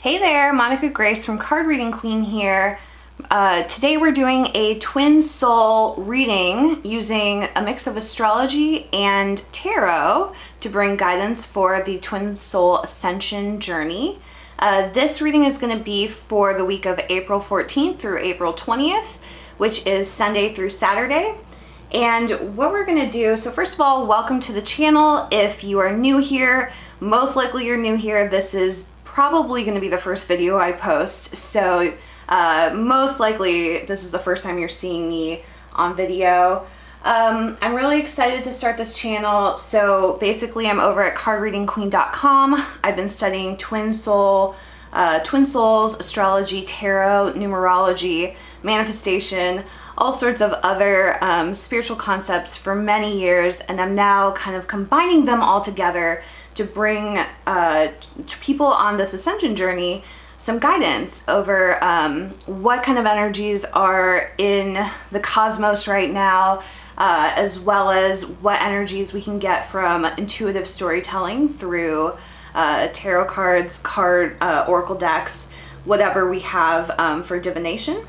Hey there, Monica Grace from Card Reading Queen here. Today we're doing a twin soul reading using a mix of astrology and tarot to bring guidance for the twin soul ascension journey. This reading is going to be for the week of April 14th through April 20th, which is Sunday through Saturday. And what we're going to do, so first of all, welcome to the channel. If you are new here, most likely you're new here. This is probably going to be the first video I post, so most likely this is the first time you're seeing me on video. I'm really excited to start this channel. So basically I'm over at cardreadingqueen.com. I've been studying twin souls, astrology, tarot, numerology, manifestation, all sorts of other spiritual concepts for many years, and I'm now kind of combining them all together to bring to people on this ascension journey some guidance over what kind of energies are in the cosmos right now, as well as what energies we can get from intuitive storytelling through tarot cards, oracle decks, whatever we have for divination.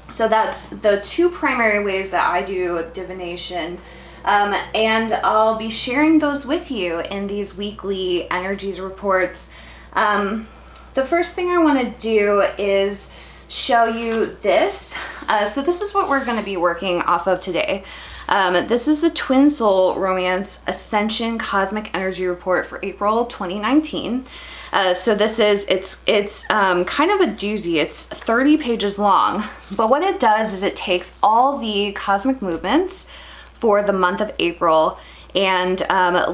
So that's the two primary ways that I do divination. And I'll be sharing those with you in these weekly energies reports. The first thing I want to do is show you this. So this is what we're going to be working off of today. This is the Twin Soul Romance Ascension Cosmic Energy Report for April 2019. So this is, it's kind of a doozy. It's 30 pages long, but what it does is it takes all the cosmic movements for the month of April and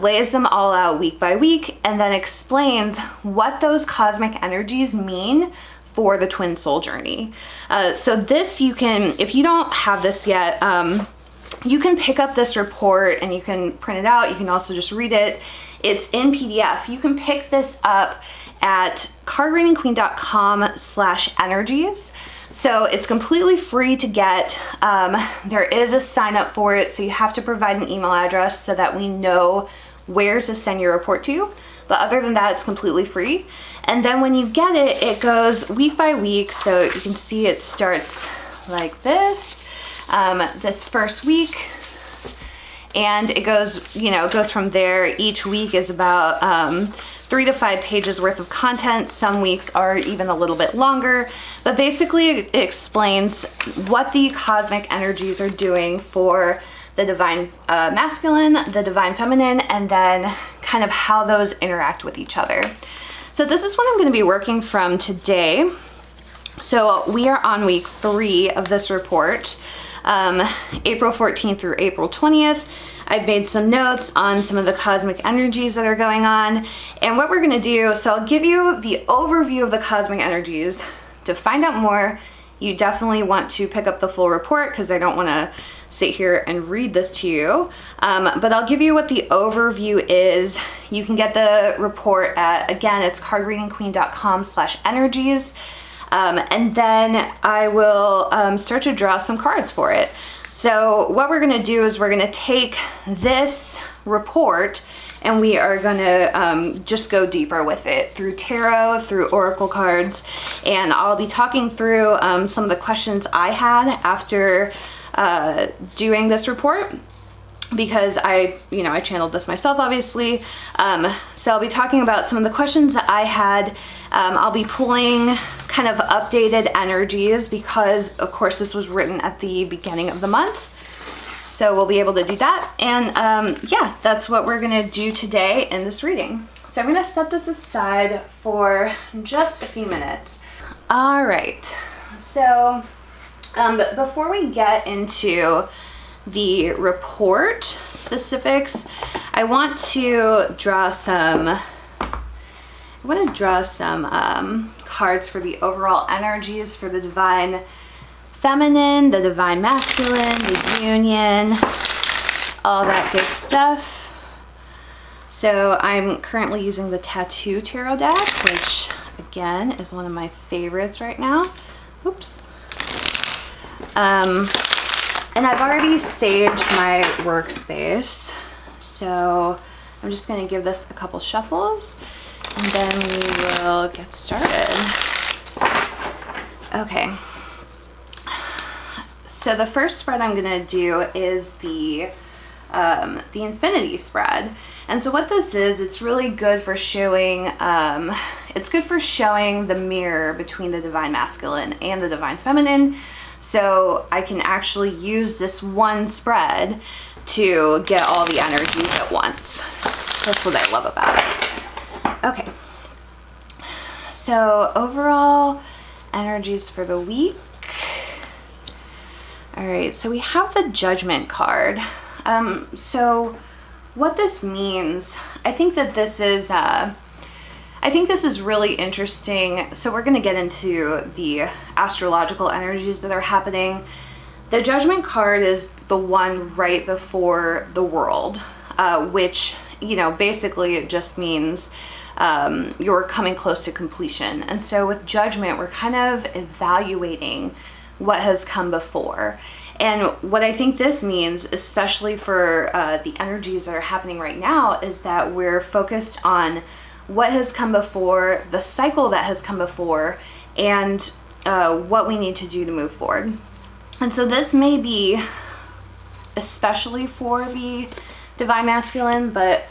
lays them all out week by week, and then explains what those cosmic energies mean for the twin soul journey. So this, you can, if you don't have this yet, you can pick up this report and you can print it out. You can also just read it. It's in PDF. You can pick this up at cardreadingqueen.com/energies. So it's completely free to get. There is a sign up for it, so you have to provide an email address so that we know where to send your report to. But other than that, it's completely free. And then when you get it, it goes week by week. So you can see it starts like this, this first week. And it goes, it goes from there. Each week is about 3 to 5 pages worth of content. Some weeks are even a little bit longer, but basically it explains what the cosmic energies are doing for the divine masculine, the divine feminine, and then kind of how those interact with each other. So this is what I'm going to be working from today. So we are on week 3 of this report, April 14th through April 20th. I've made some notes on some of the cosmic energies that are going on, and what we're going to do, so I'll give you the overview of the cosmic energies. To find out more, you definitely want to pick up the full report because I don't want to sit here and read this to you, but I'll give you what the overview is. You can get the report at, again, it's cardreadingqueen.com/energies, and then I will start to draw some cards for it. So what we're going to do is we're going to take this report and we are going to just go deeper with it through tarot, through oracle cards, and I'll be talking through some of the questions I had after doing this report, because I channeled this myself, obviously. So I'll be talking about some of the questions that I had. I'll be pulling kind of updated energies because, of course, this was written at the beginning of the month. So we'll be able to do that. And yeah, that's what we're going to do today in this reading. So I'm going to set this aside for just a few minutes. All right. So before we get into the report specifics, I want to draw some cards for the overall energies for the divine feminine, the divine masculine, the union, all that good stuff. So I'm currently using the Tattoo Tarot deck, which again is one of my favorites right now. Oops. And I've already saged my workspace, so I'm just going to give this a couple shuffles and then we will get started. Okay. So the first spread I'm gonna do is the infinity spread. And so what this is, it's really good for showing, the mirror between the divine masculine and the divine feminine. So I can actually use this one spread to get all the energies at once. That's what I love about it. Okay. So overall energies for the week. All right, so we have the Judgment card. So what this means, I think this is really interesting. So we're going to get into the astrological energies that are happening. The Judgment card is the one right before the World, which, basically it just means you're coming close to completion. And so with Judgment, we're kind of evaluating what has come before. And what I think this means, especially for the energies that are happening right now, is that we're focused on what has come before, the cycle that has come before, and what we need to do to move forward. And so this may be especially for the divine masculine, but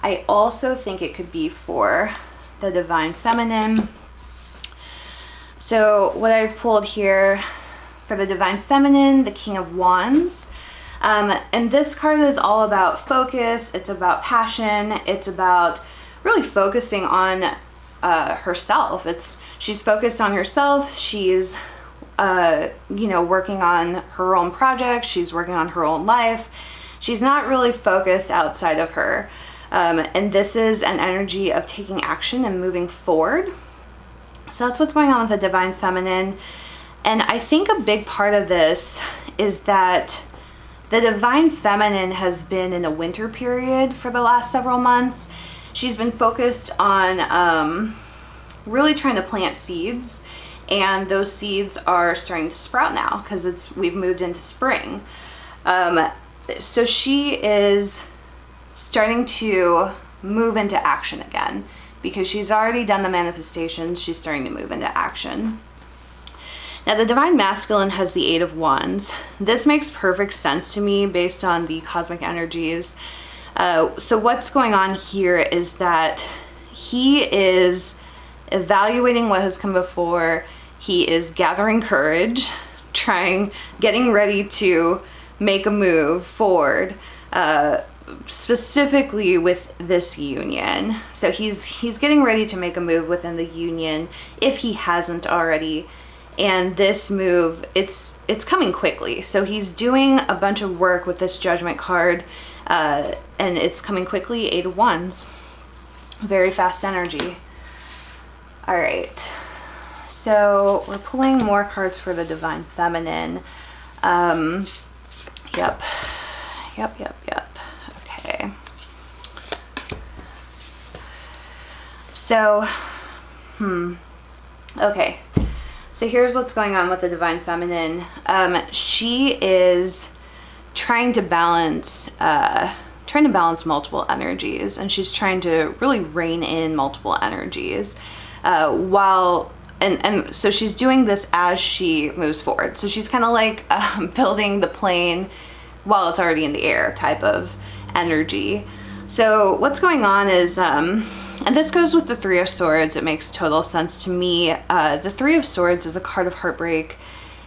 I also think it could be for the divine feminine. So what I've pulled here for the divine feminine, the King of Wands. And this card is all about focus. It's about passion. It's about really focusing on herself. She's focused on herself. She's working on her own project. She's working on her own life. She's not really focused outside of her. And this is an energy of taking action and moving forward. So that's what's going on with the divine feminine. And I think a big part of this is that the divine feminine has been in a winter period for the last several months. She's been focused on really trying to plant seeds, and those seeds are starting to sprout now because we've moved into spring. So she is starting to move into action again because she's already done the manifestations. She's starting to move into action. Now the divine masculine has the Eight of Wands. This makes perfect sense to me based on the cosmic energies. So what's going on here is that he is evaluating what has come before. He is gathering courage, getting ready to make a move forward, specifically with this union. So he's getting ready to make a move within the union if he hasn't already. And this move, it's coming quickly. So he's doing a bunch of work with this Judgment card, and it's coming quickly. Eight of Wands, very fast energy. All right, so we're pulling more cards for the divine feminine. Yep. Okay. So, okay. So here's what's going on with the divine feminine. She is trying to balance multiple energies, and she's trying to really rein in multiple energies, and so she's doing this as she moves forward. So she's kind of like building the plane while it's already in the air type of energy. So what's going on is, and this goes with the Three of Swords. It makes total sense to me. The Three of Swords is a card of heartbreak.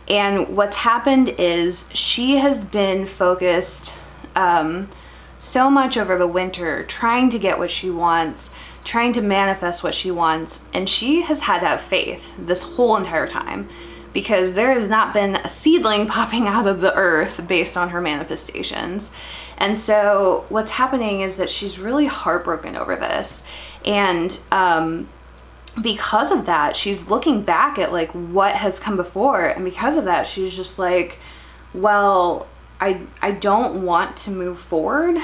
And what's happened is she has been focused so much over the winter trying to get what she wants, trying to manifest what she wants. And she has had to have faith this whole entire time because there has not been a seedling popping out of the earth based on her manifestations. And so what's happening is that she's really heartbroken over this. And because of that, she's looking back at like what has come before. And because of that, she's just like, well, I don't want to move forward.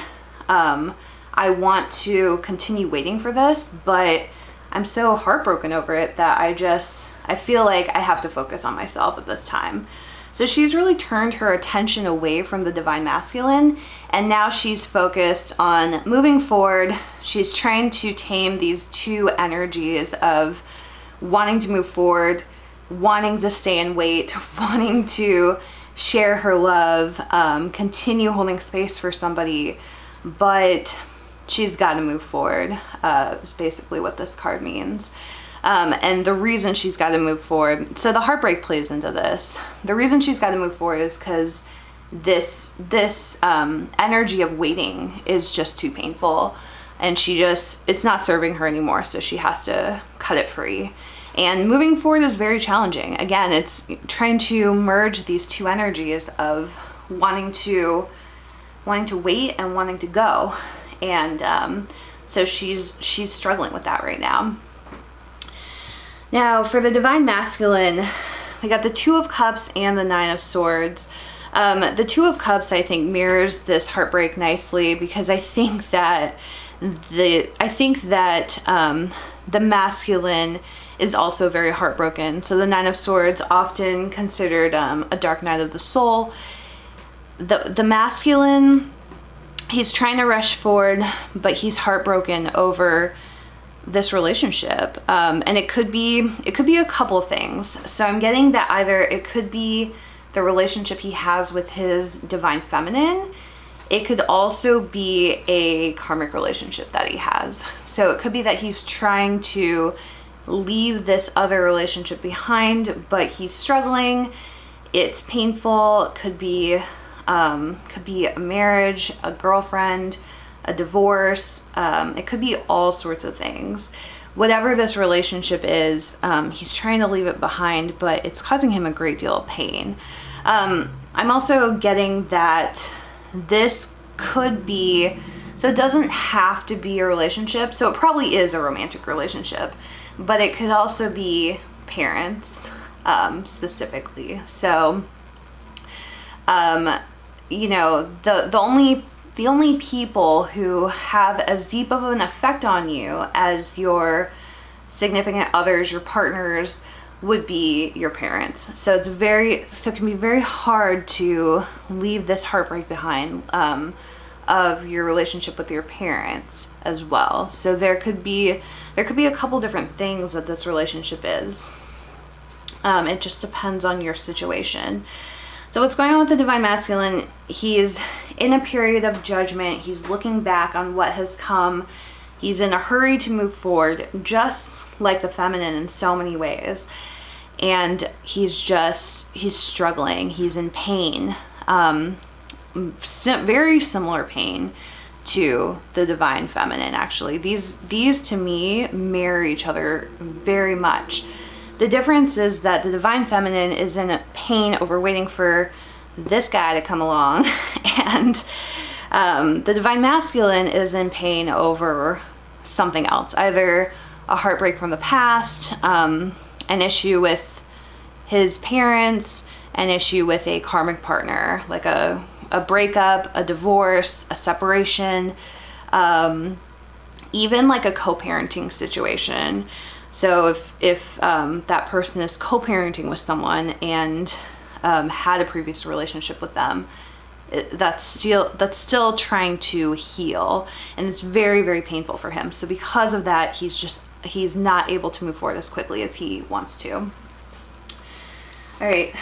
I want to continue waiting for this, but I'm so heartbroken over it that I feel like I have to focus on myself at this time. So she's really turned her attention away from the divine masculine, and now she's focused on moving forward. She's trying to tame these two energies of wanting to move forward, wanting to stay and wait, wanting to share her love, continue holding space for somebody, but she's got to move forward, is basically what this card means. And the reason she's got to move forward, so the heartbreak plays into this. The reason she's got to move forward is because this energy of waiting is just too painful, and it's not serving her anymore, so she has to cut it free. And moving forward is very challenging. Again, it's trying to merge these two energies of wanting to wait and wanting to go. And so she's struggling with that right now. Now, for the divine masculine, we got the Two of Cups and the Nine of Swords. The Two of Cups, I think, mirrors this heartbreak nicely, because I think that the masculine is also very heartbroken. So the Nine of Swords, often considered a dark night of the soul. The masculine, he's trying to rush forward, but he's heartbroken over this relationship, and it could be a couple of things. So I'm getting that either it could be the relationship he has with his divine feminine. It could also be a karmic relationship that he has. So it could be that he's trying to leave this other relationship behind, but he's struggling. It's painful. It could be a marriage, a girlfriend, a divorce. It could be all sorts of things. Whatever this relationship is, he's trying to leave it behind, but it's causing him a great deal of pain. I'm also getting that this could be, so it doesn't have to be a relationship. So it probably is a romantic relationship, but it could also be parents, specifically. So, you know, the only people who have as deep of an effect on you as your significant others, your partners, would be your parents. So it can be very hard to leave this heartbreak behind, of your relationship with your parents as well. So there could be a couple different things that this relationship is. It just depends on your situation. So what's going on with the divine masculine? He's in a period of judgment. He's looking back on what has come. He's in a hurry to move forward, just like the feminine in so many ways. And he's struggling. He's in pain. Very similar pain to the divine feminine, actually. These to me mirror each other very much. The difference is that the divine feminine is in pain over waiting for this guy to come along, and the divine masculine is in pain over something else, either a heartbreak from the past, an issue with his parents, an issue with a karmic partner, like a breakup, a divorce, a separation, even like a co-parenting situation. So if that person is co-parenting with someone and had a previous relationship with them, that's still trying to heal, and it's very, very painful for him. So because of that, he's not able to move forward as quickly as he wants to. All right,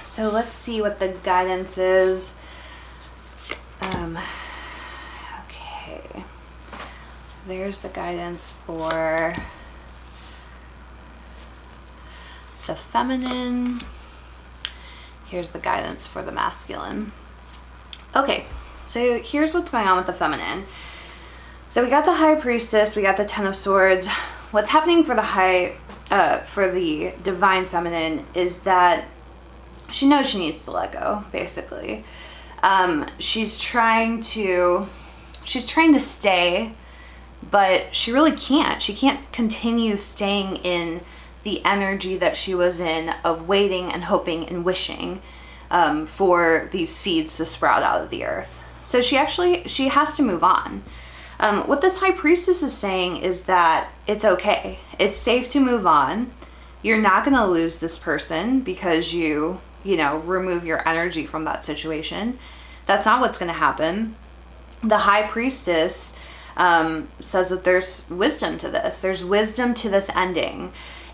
so let's see what the guidance is. Okay, so there's the guidance for the feminine. Here's the guidance for the masculine. Okay, so here's what's going on with the feminine. So we got the High Priestess, we got the Ten of Swords. What's happening for the divine feminine is that she knows she needs to let go, basically. She's trying to stay, but she really can't. She can't continue staying in the energy that she was in of waiting and hoping and wishing for these seeds to sprout out of the earth. So she has to move on. What this High Priestess is saying is that it's okay. It's safe to move on. You're not going to lose this person because you remove your energy from that situation. That's not what's going to happen. The high priestess says that there's wisdom to this. There's wisdom to this ending.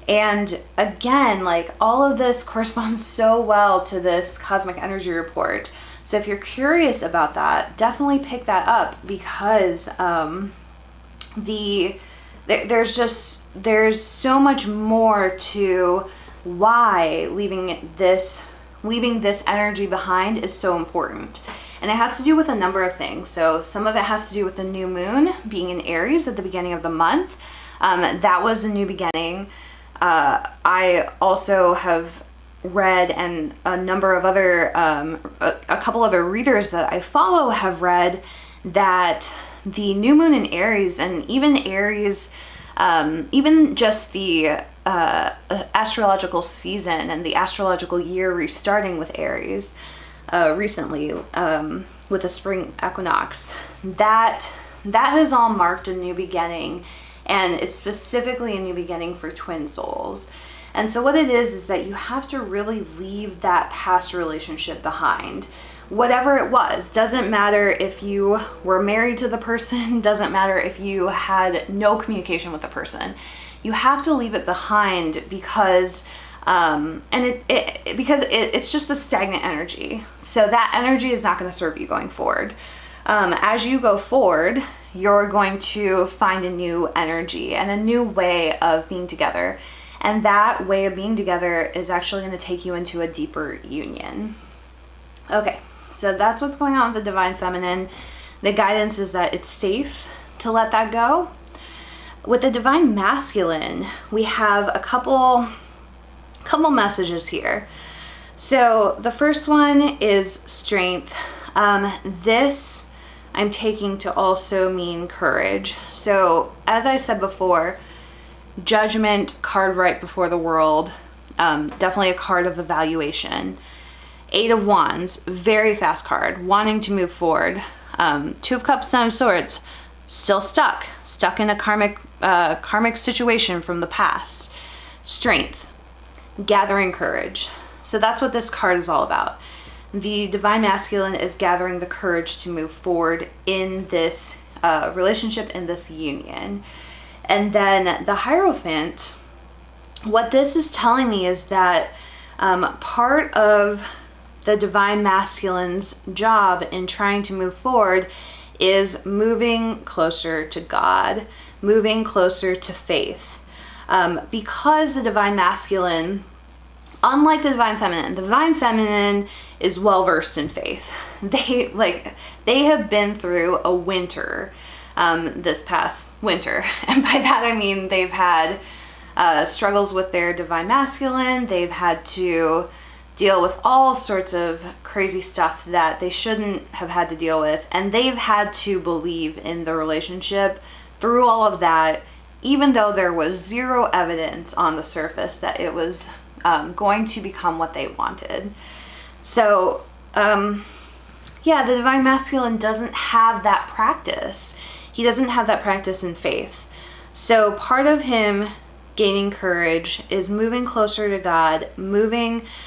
And again, like, all of this corresponds so well to this cosmic energy report. So if you're curious about that, definitely pick that up, because there's so much more to why leaving this energy behind is so important. And it has to do with a number of things. So some of it has to do with the new moon being in Aries at the beginning of the month. That was a new beginning. I also have read, and a number of other, a couple other readers that I follow have read, that the new moon in Aries, and even Aries, even just the astrological season and the astrological year restarting with Aries recently, with the spring equinox, that has all marked a new beginning, and it's specifically a new beginning for twin souls. And so what it is that you have to really leave that past relationship behind. Whatever it was, doesn't matter if you were married to the person, doesn't matter if you had no communication with the person. You have to leave it behind, because it's just a stagnant energy. So that energy is not going to serve you going forward. As you go forward, you're going to find a new energy and a new way of being together. And that way of being together is actually going to take you into a deeper union. Okay, so that's what's going on with the Divine Feminine. The guidance is that it's safe to let that go. With the Divine Masculine, we have a couple messages here. So the first one is strength. This I'm taking to also mean courage. So as I said before, Judgment card right before the world, definitely a card of evaluation. 8 of Wands, very fast card, wanting to move forward. 2 of Cups, 9 of Swords, still stuck in a karmic situation from the past. Strength, gathering courage. So that's what this card is all about. The Divine Masculine is gathering the courage to move forward in this relationship, in this union. And then the Hierophant, what this is telling me is that part of the Divine Masculine's job in trying to move forward is moving closer to God, moving closer to faith. Because the Divine Masculine, unlike the Divine Feminine is well versed in faith. They have been through a winter, this past winter, and by that I mean they've had struggles with their Divine Masculine. They've had to deal with all sorts of crazy stuff that they shouldn't have had to deal with, and they've had to believe in the relationship through all of that, even though there was zero evidence on the surface that it was going to become what they wanted. So the Divine Masculine doesn't have that practice. He doesn't have that practice in faith. So part of him gaining courage is moving closer to God,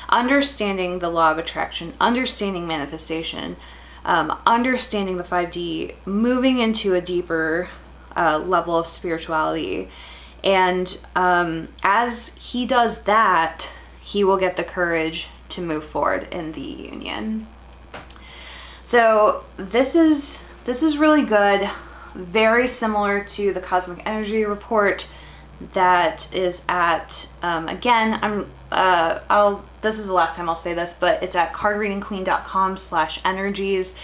understanding the law of attraction, understanding manifestation, understanding the 5D, moving into a deeper level of spirituality. And as he does that, he will get the courage to move forward in the union. So this is really good, very similar to the Cosmic Energy Report that is at, again, this is the last time I'll say this, but it's at cardreadingqueen.com/energies.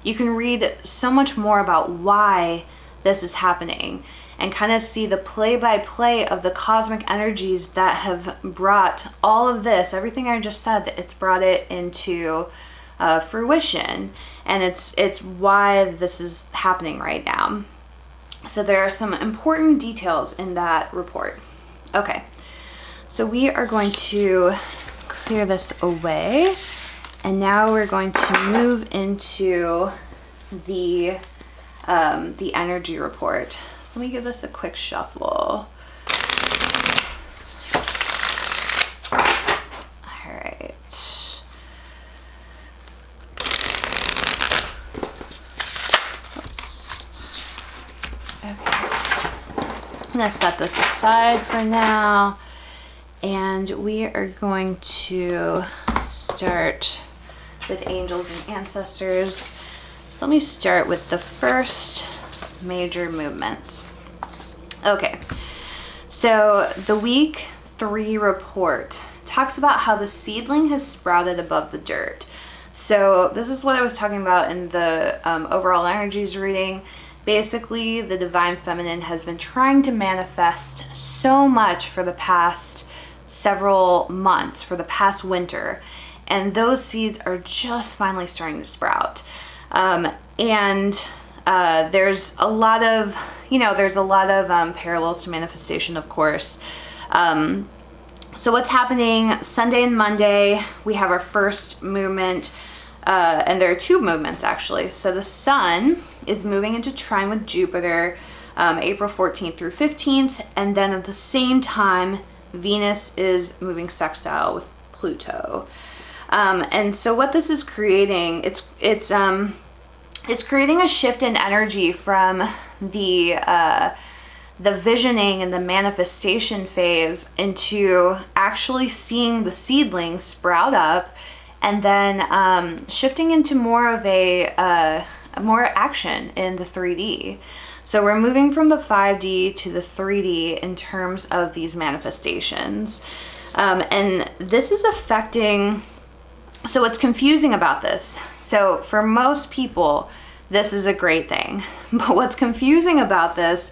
You can read so much more about why this is happening and kind of see the play-by-play of the cosmic energies that have brought all of this, everything I just said, that it's brought it into fruition, and it's why this is happening right now. So there are some important details in that report. Okay, so we are going to clear this away, and now we're going to move into the energy report. So let me give this a quick shuffle. All right. gonna set this aside for now, and we are going to start with angels and ancestors. So let me start with the first major movements. Okay, so the week 3 report talks about how the seedling has sprouted above the dirt. So this is what I was talking about in the overall energies reading. Basically, the divine feminine has been trying to manifest so much for the past several months, for the past winter, and those seeds are just finally starting to sprout. There's a lot of, parallels to manifestation, of course. So what's happening Sunday and Monday, we have our first movement, and there are 2 movements actually. So the sun is moving into trine with Jupiter, April 14th through 15th, and then at the same time, Venus is moving sextile with Pluto. And so what this is creating, it's creating a shift in energy from the visioning and the manifestation phase into actually seeing the seedling sprout up, and then shifting into more of a more action in the 3D. So we're moving from the 5D to the 3D in terms of these manifestations. And this is affecting, so what's confusing about this? So for most people, this is a great thing. But what's confusing about this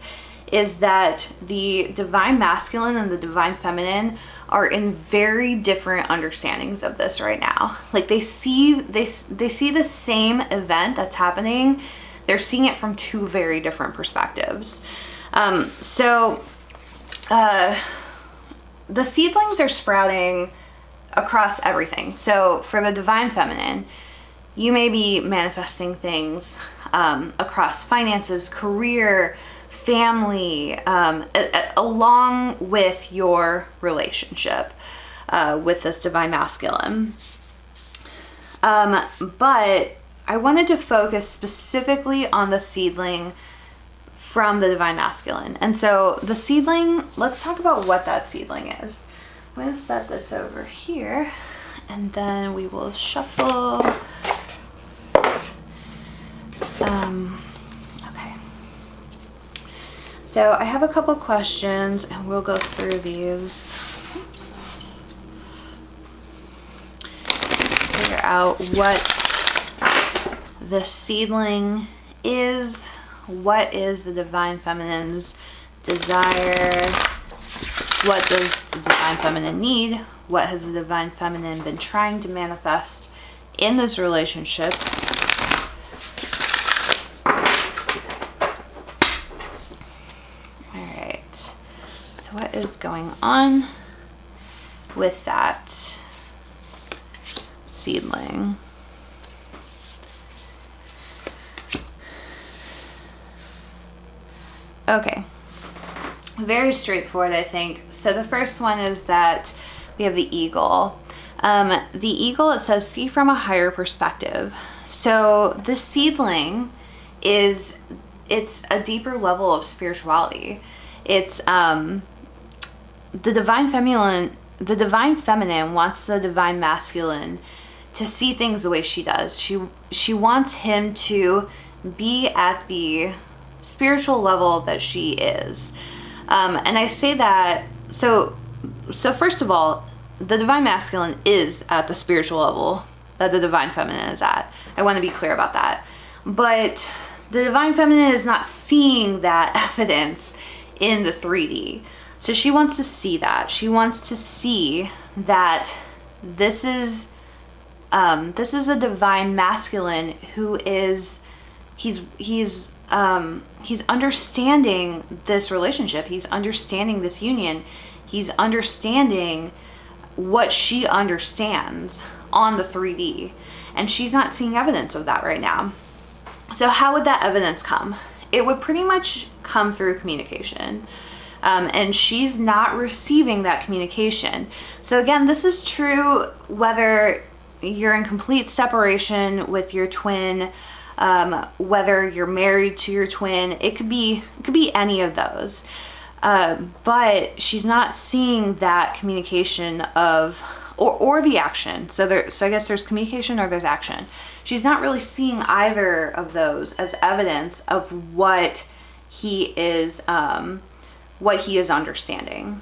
is that the divine masculine and the divine feminine are in very different understandings of this right now. Like they see the same event that's happening. They're seeing it from 2 very different perspectives. The seedlings are sprouting across everything. So for the divine feminine, you may be manifesting things across finances, career, family, along with your relationship with this divine masculine. But I wanted to focus specifically on the seedling from the divine masculine. And so the seedling, let's talk about what that seedling is. I'm going to set this over here, and then we will shuffle. Okay. So I have a couple questions, and we'll go through these. Oops. Figure out what the seedling is. What is the divine feminine's desire? What does the divine feminine need? What has the divine feminine been trying to manifest in this relationship? All right. So what is going on with that seedling? Okay, very straightforward, I think. So the first one is that we have the eagle. The eagle, it says, see from a higher perspective. So the seedling it's a deeper level of spirituality. It's the divine feminine wants the divine masculine to see things the way she does. She wants him to be at the spiritual level that she is. And I say that, so first of all, the divine masculine is at the spiritual level that the divine feminine is at. I want to be clear about that. But the divine feminine is not seeing that evidence in the 3D. So she wants to see that. She wants to see that this is a divine masculine who is, he's understanding this relationship. He's understanding this union. He's understanding what she understands on the 3D. And she's not seeing evidence of that right now. So how would that evidence come? It would pretty much come through communication. And she's not receiving that communication. So again, this is true whether you're in complete separation with your twin, whether you're married to your twin. It could be any of those. But she's not seeing that communication of, or the action. So I guess there's communication or there's action. She's not really seeing either of those as evidence of what he is understanding.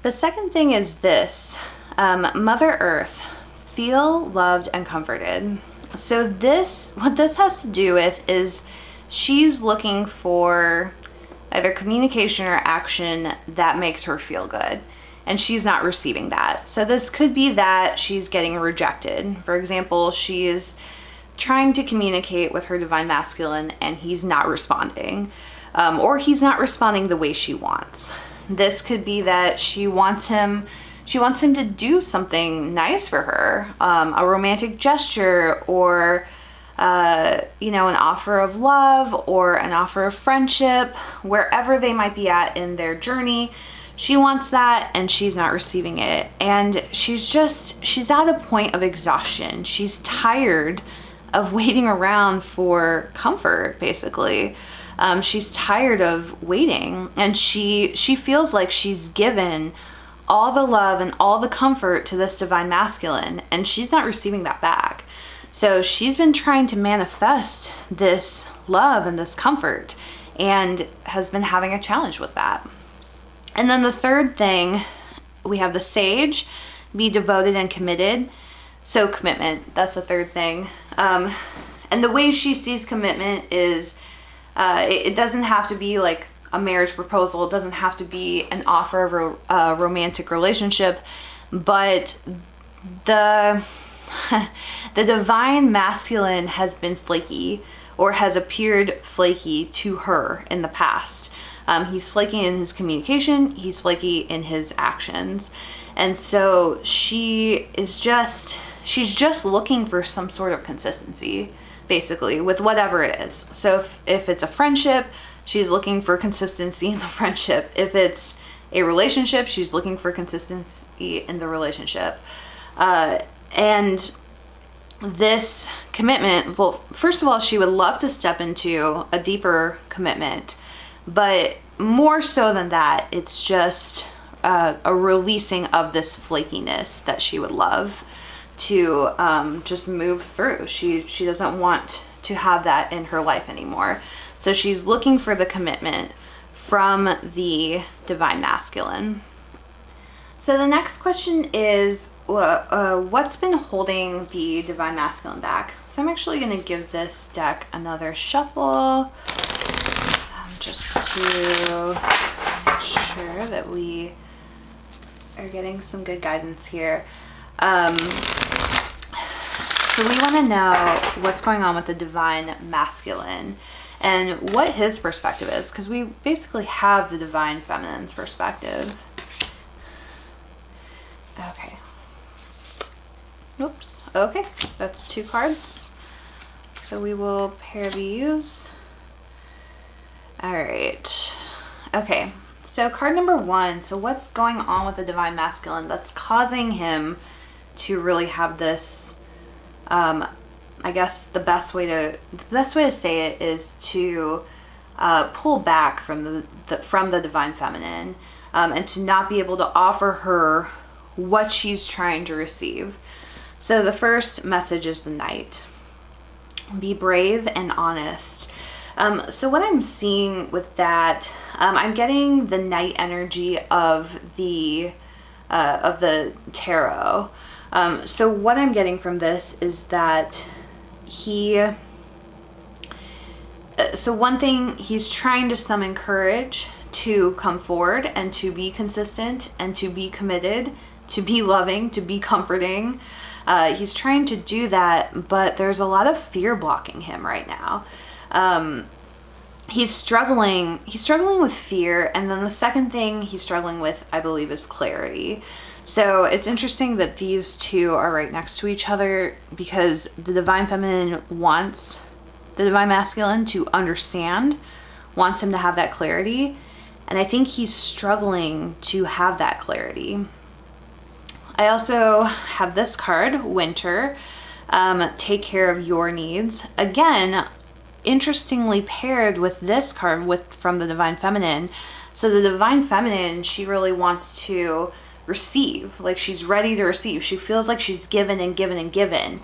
The second thing is this, Mother Earth, feel loved and comforted. So what this has to do with is she's looking for either communication or action that makes her feel good, and she's not receiving that. So this could be that she's getting rejected. For example, she is trying to communicate with her divine masculine and he's not responding, or he's not responding the way she wants. This could be that she wants him to do something nice for her, a romantic gesture, or an offer of love or an offer of friendship, wherever they might be at in their journey. She wants that and she's not receiving it. And she's at a point of exhaustion. She's tired of waiting around for comfort, basically. She's tired of waiting, and she feels like she's given all the love and all the comfort to this divine masculine, and she's not receiving that back. So she's been trying to manifest this love and this comfort and has been having a challenge with that. And then the third thing, we have the Sage, be devoted and committed. So commitment, that's the third thing. And the way she sees commitment is, it doesn't have to be like a marriage proposal. It doesn't have to be an offer of a romantic relationship, but the divine masculine has been flaky, or has appeared flaky to her in the past. He's flaky in his communication, he's flaky in his actions. And so she's just looking for some sort of consistency, basically, with whatever it is. So if it's a friendship, she's looking for consistency in the friendship. If it's a relationship, she's looking for consistency in the relationship. And this commitment, well, first of all, she would love to step into a deeper commitment, but more so than that, it's just a releasing of this flakiness that she would love to just move through. She doesn't want to have that in her life anymore. So she's looking for the commitment from the divine masculine. So the next question is, what's been holding the divine masculine back? So I'm actually going to give this deck another shuffle, just to make sure that we are getting some good guidance here. So we want to know what's going on with the divine masculine and what his perspective is, because we basically have the divine feminine's perspective. Okay. Oops. Okay, that's 2 cards. So we will pair these. All right. Okay, so card number 1. So what's going on with the divine masculine that's causing him to really have this, I guess the best way to say it is to pull back from the divine feminine, and to not be able to offer her what she's trying to receive. So the first message is the Knight. Be brave and honest. So what I'm seeing with that, I'm getting the Knight energy of the tarot. So what I'm getting from this is that so one thing, he's trying to summon courage to come forward and to be consistent and to be committed, to be loving, to be comforting. He's trying to do that, but there's a lot of fear blocking him right now. He's struggling with fear, and then the second thing he's struggling with, I believe, is clarity. So it's interesting that these two are right next to each other, because the divine feminine wants the divine masculine to understand, wants him to have that clarity, and I think he's struggling to have that clarity. I also have this card, Winter. Take care of your needs. Again, interestingly paired with this card from the divine feminine, So the divine feminine, she really wants to receive, like she's ready to receive. She feels like she's given and given and given.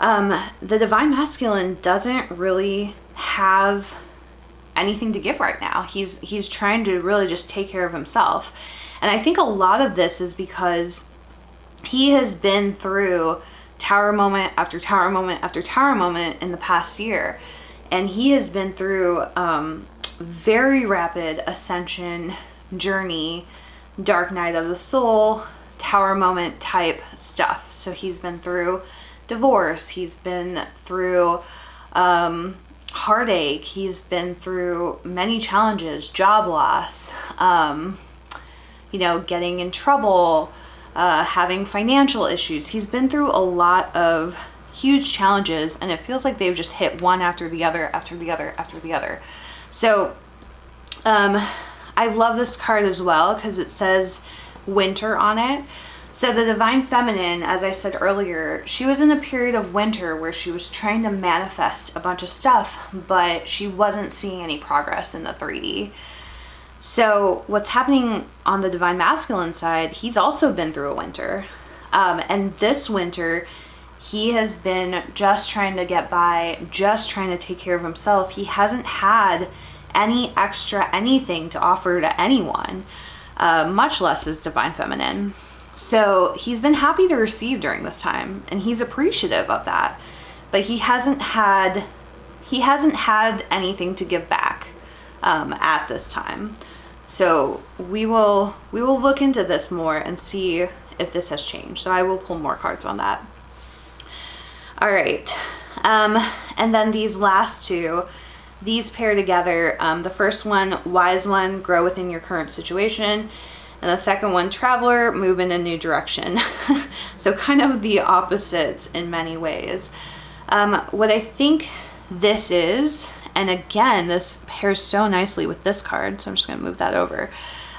The divine masculine doesn't really have anything to give right now. He's trying to really just take care of himself. And I think a lot of this is because he has been through tower moment after tower moment after tower moment in the past year. And he has been through very rapid ascension journey, dark night of the soul, tower moment type stuff. So he's been through divorce, he's been through heartache, he's been through many challenges, job loss, you know, getting in trouble, having financial issues. He's been through a lot of huge challenges, and it feels like they've just hit one after the other, after the other, after the other. So I love this card as well because it says winter on it. So the divine feminine, as I said earlier, she was in a period of winter where she was trying to manifest a bunch of stuff, but she wasn't seeing any progress in the 3D. So what's happening on the divine masculine side, he's also been through a winter. And this winter, he has been just trying to get by, just trying to take care of himself. He hasn't had any extra anything to offer to anyone, much less his divine feminine. So he's been happy to receive during this time, and he's appreciative of that. But he hasn't had anything to give back at this time. So we will look into this more and see if this has changed. So I will pull more cards on that. All right. And then these last two, these pair together. The first one, wise one, grow within your current situation. And the second one, traveler, move in a new direction. So kind of the opposites in many ways. What I think this is, and again, this pairs so nicely with this card, so I'm just going to move that over.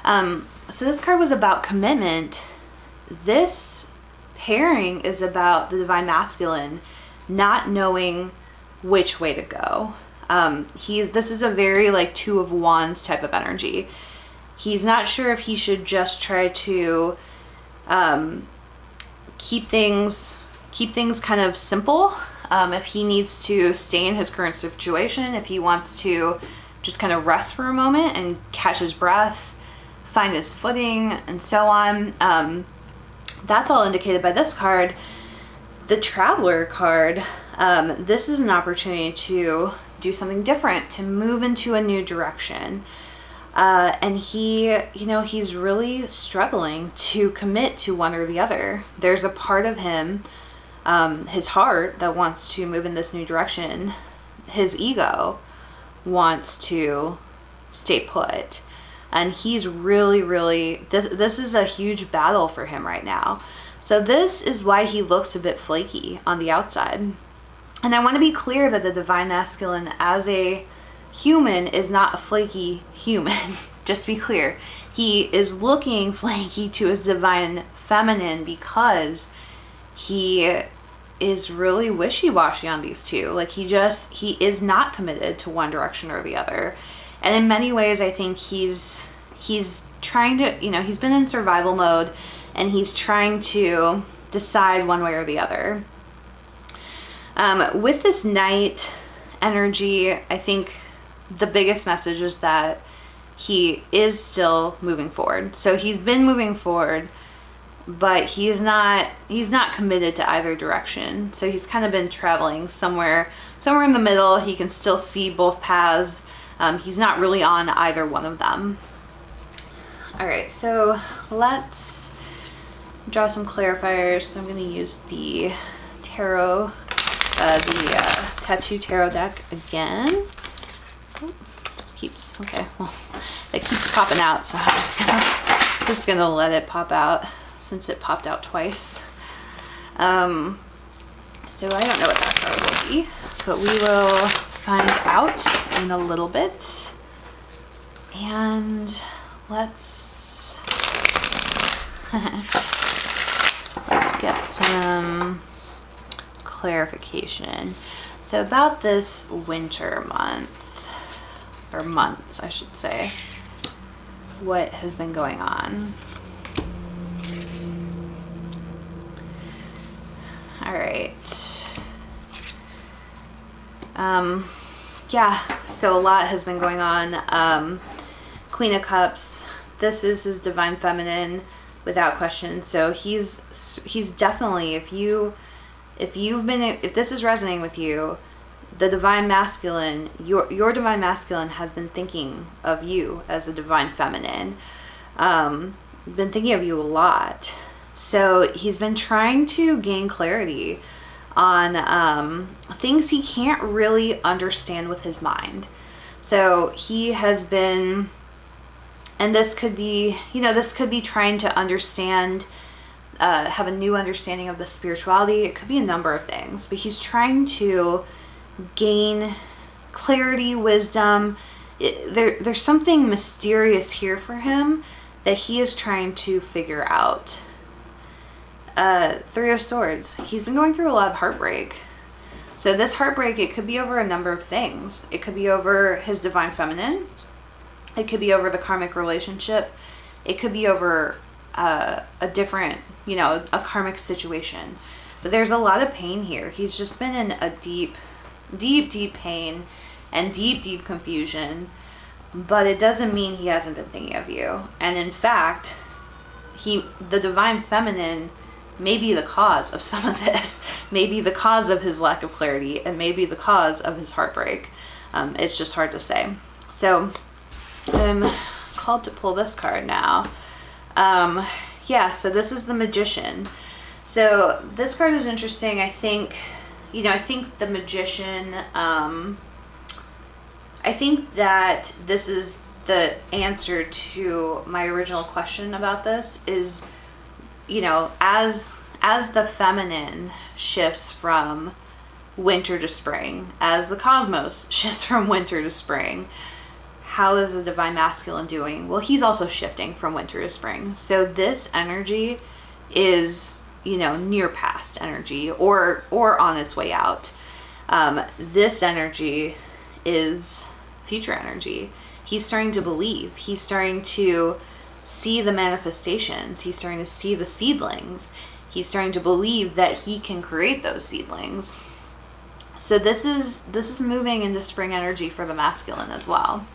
So this card was about commitment. This pairing is about the divine masculine not knowing which way to go. This is a very like Two of Wands type of energy. He's not sure if he should just try to keep things kind of simple. If he needs to stay in his current situation, if he wants to just kind of rest for a moment and catch his breath, find his footing, and so on. That's all indicated by this card. The Traveler card, this is an opportunity to do something different, to move into a new direction. And he's really struggling to commit to one or the other. There's a part of him, his heart, that wants to move in this new direction. His ego wants to stay put. And he's really, this is a huge battle for him right now. So this is why he looks a bit flaky on the outside. And I want to be clear that the divine masculine as a human is not a flaky human. Just be clear. He is looking flaky to his divine feminine because he is really wishy-washy on these two. Like he is not committed to one direction or the other. And in many ways, I think he's trying to, he's been in survival mode and he's trying to decide one way or the other. With this Knight energy, I think the biggest message is that he is still moving forward. So he's been moving forward, but he's not committed to either direction. So he's kind of been traveling somewhere in the middle. He can still see both paths. He's not really on either one of them. All right, so let's draw some clarifiers. So I'm going to use the tarot, the tattoo tarot deck again. Oh, this keeps, okay, well, it keeps popping out, so I'm just gonna let it pop out since it popped out twice. So I don't know what that card will be, but we will find out in a little bit. And let's get some clarification. So about this winter month, or months I should say. what has been going on. All right. Yeah, so a lot has been going on. Queen of Cups, this is his divine feminine without question. So he's definitely, if this is resonating with you, the divine masculine, your divine masculine has been thinking of you as a divine feminine, been thinking of you a lot. So he's been trying to gain clarity on things he can't really understand with his mind. So he has been, and this could be, this could be trying to understand, have a new understanding of the spirituality. It could be a number of things, but he's trying to gain clarity, wisdom. There's something mysterious here for him that he is trying to figure out. Three of Swords. He's been going through a lot of heartbreak. So this heartbreak, it could be over a number of things. It could be over his divine feminine. It could be over the karmic relationship. It could be over a different, a karmic situation. But there's a lot of pain here. He's just been in a deep pain and deep confusion. But it doesn't mean he hasn't been thinking of you. And in fact, the divine feminine may be the cause of some of this, maybe the cause of his lack of clarity, and maybe the cause of his heartbreak. It's just hard to say. So I'm called to pull this card now. Yeah, so this is the Magician. So this card is interesting. I think the Magician, I think that this is the answer to my original question about this is, as the feminine shifts from winter to spring, as the cosmos shifts from winter to spring, how is the divine masculine doing? Well, he's also shifting from winter to spring. So this energy is, near past energy or on its way out. This energy is future energy. He's starting to believe. He's starting to see the manifestations. He's starting to see the seedlings. He's starting to believe that he can create those seedlings. So this is moving into spring energy for the masculine as well.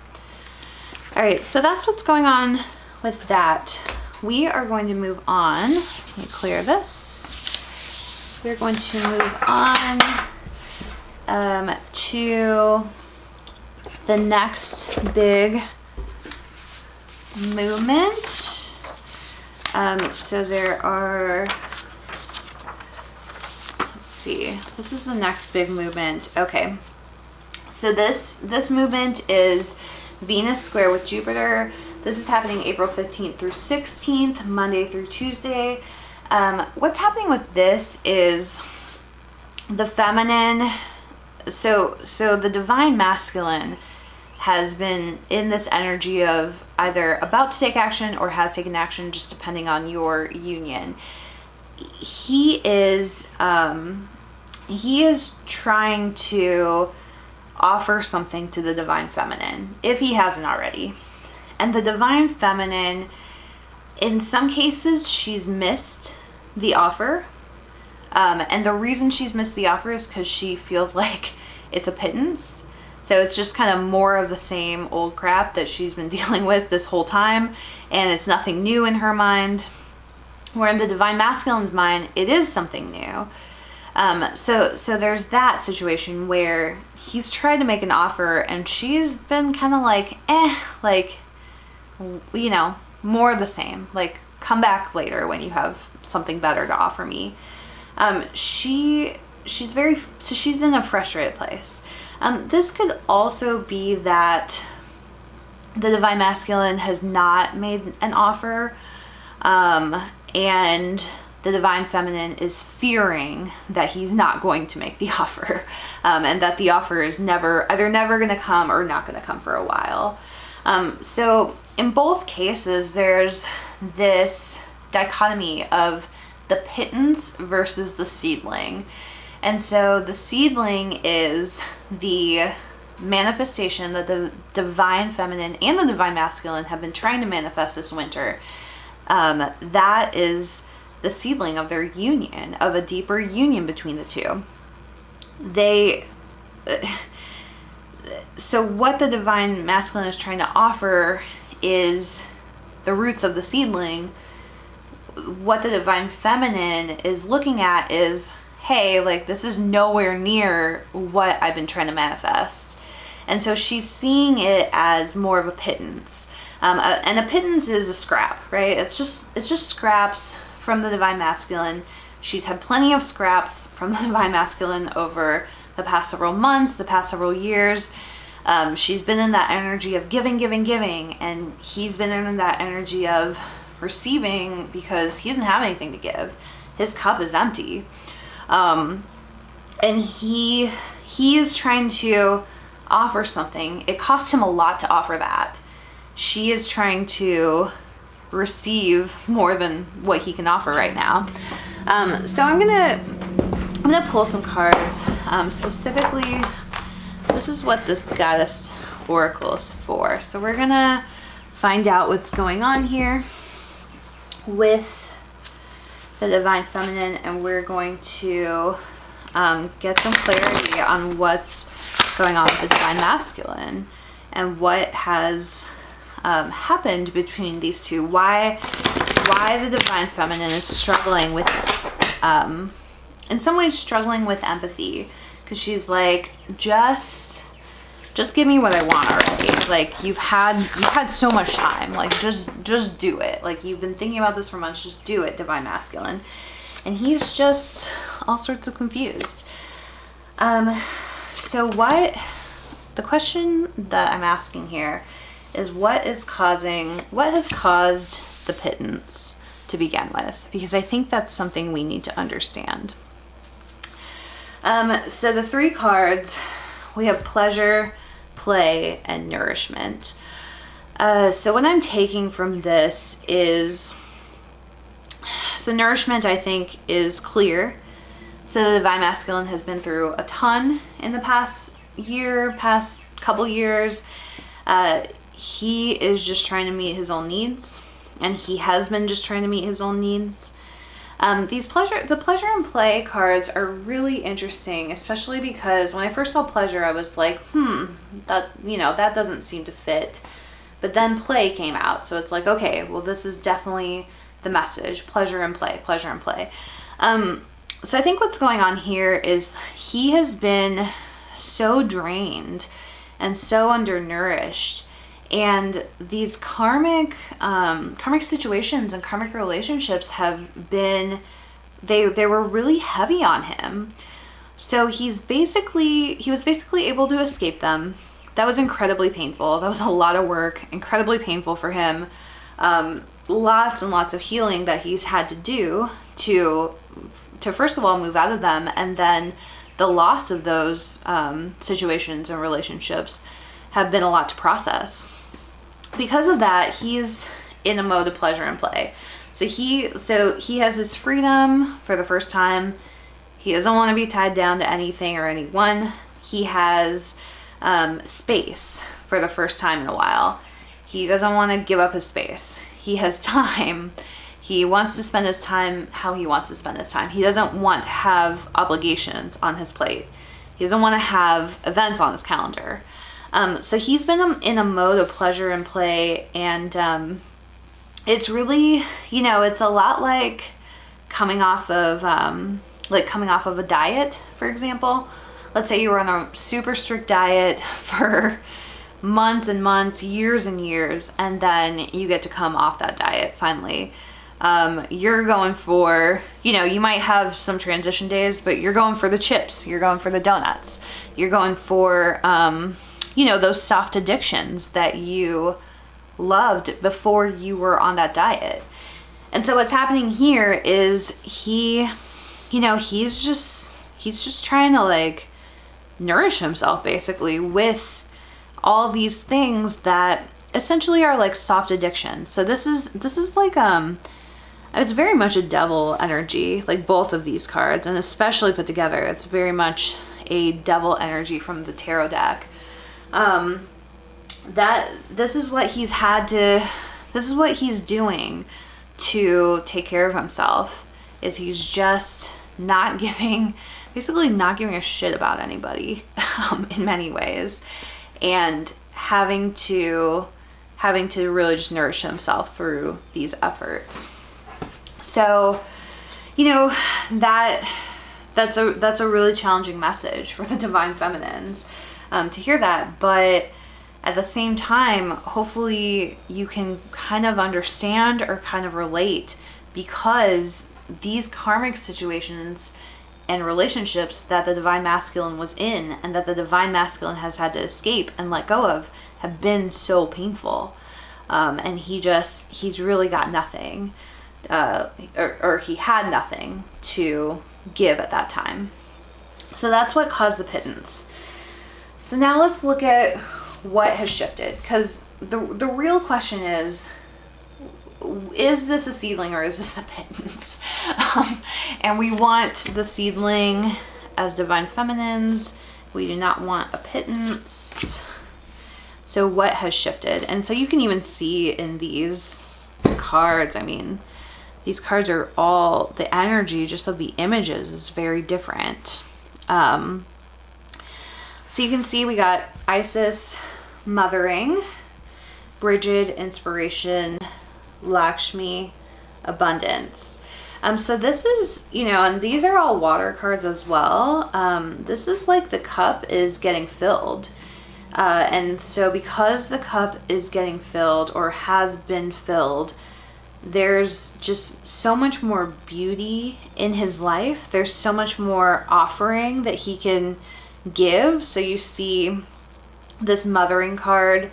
All right, so that's what's going on with that. We are going to move on. Let me clear this. We're going to move on to the next big movement. So there are, let's see, this is the next big movement. Okay, so this movement is Venus square with Jupiter. This is happening April 15th through 16th, Monday through Tuesday. What's happening with this is the feminine, so the divine masculine has been in this energy of either about to take action or has taken action, just depending on your union. He is trying to offer something to the divine feminine, if he hasn't already. And the divine feminine, in some cases, she's missed the offer. And the reason she's missed the offer is because she feels like it's a pittance. So it's just kind of more of the same old crap that she's been dealing with this whole time, and it's nothing new in her mind. Where in the divine masculine's mind, it is something new. So there's that situation where he's tried to make an offer, and she's been kind of like, more of the same. Like, come back later when you have something better to offer me. She's in a frustrated place. This could also be that the divine masculine has not made an offer, and the divine feminine is fearing that he's not going to make the offer, and that the offer is either never going to come or not going to come for a while. So in both cases, there's this dichotomy of the pittance versus the seedling. And so the seedling is the manifestation that the divine feminine and the divine masculine have been trying to manifest this winter. That is the seedling of their union, of a deeper union between the two. So what the divine masculine is trying to offer is the roots of the seedling. What the divine feminine is looking at is, hey, like, this is nowhere near what I've been trying to manifest. And so she's seeing it as more of a pittance. And a pittance is a scrap, right? It's just scraps from the divine masculine. She's had plenty of scraps from the divine masculine over the past several months, the past several years. She's been in that energy of giving, and he's been in that energy of receiving because he doesn't have anything to give. His cup is empty. And he is trying to offer something. It cost him a lot to offer that. She is trying to receive more than what he can offer right now. So I'm gonna pull some cards. Specifically, this is what this goddess oracle is for. So we're gonna find out what's going on here with the divine feminine, and we're going to get some clarity on what's going on with the divine masculine and what has happened between these two. Why the divine feminine is struggling with, in some ways struggling with empathy, because she's like, just give me what I want already. Like, you've had so much time. Like, just do it. Like, you've been thinking about this for months. Just do it, divine masculine. And he's just all sorts of confused. So the question that I'm asking here is, what has caused the pittance to begin with? Because I think that's something we need to understand. So the three cards, we have pleasure, play, and nourishment. So what I'm taking from this is, so nourishment, I think, is clear. So the divine masculine has been through a ton in the past couple years. He is just trying to meet his own needs, and he has been just trying to meet his own needs. The pleasure and play cards are really interesting, especially because when I first saw pleasure, I was like, that doesn't seem to fit. But then play came out, so it's like, okay, well, this is definitely the message: pleasure and play, pleasure and play. So I think what's going on here is he has been so drained and so undernourished, and these karmic situations and karmic relationships have been, they were really heavy on him. So he was basically able to escape them. That was incredibly painful. That was a lot of work, incredibly painful for him. Lots and lots of healing that he's had to do to first of all move out of them, and then the loss of those situations and relationships have been a lot to process. Because of that, he's in a mode of pleasure and play. So he has his freedom for the first time. He doesn't want to be tied down to anything or anyone. He has space for the first time in a while. He doesn't want to give up his space. He has time. He wants to spend his time how he wants to spend his time. He doesn't want to have obligations on his plate. He doesn't want to have events on his calendar. So he's been in a mode of pleasure and play, and it's really, it's a lot like coming off of a diet, for example. Let's say you were on a super strict diet for months and months, years and years, and then you get to come off that diet finally. You're going for, you might have some transition days, but you're going for the chips, you're going for the donuts, you're going for, those soft addictions that you loved before you were on that diet. And so what's happening here is he's just trying to nourish himself basically with all these things that essentially are like soft addictions. So this is like, it's very much a devil energy, like both of these cards, and especially put together, it's very much a devil energy from the tarot deck. That this is what he's doing to take care of himself, is he's just basically not giving a shit about anybody, in many ways, and having to really just nourish himself through these efforts. So, that's a really challenging message for the divine feminines, to hear that. But at the same time, hopefully you can kind of understand or kind of relate, because these karmic situations and relationships that the divine masculine was in, and that the divine masculine has had to escape and let go of, have been so painful. And he's really got nothing, or he had nothing to give at that time. So that's what caused the pittance. So now let's look at what has shifted, because the real question is this a seedling or is this a pittance? And we want the seedling as divine feminines. We do not want a pittance. So what has shifted? And so you can even see in these cards, I mean, these cards are all, the energy just of the images is very different. So you can see we got Isis, mothering; Bridget, inspiration; Lakshmi, abundance. So this is, and these are all water cards as well. This is like the cup is getting filled. And so because the cup is getting filled, or has been filled, there's just so much more beauty in his life. There's so much more offering that he can give. So you see this mothering card.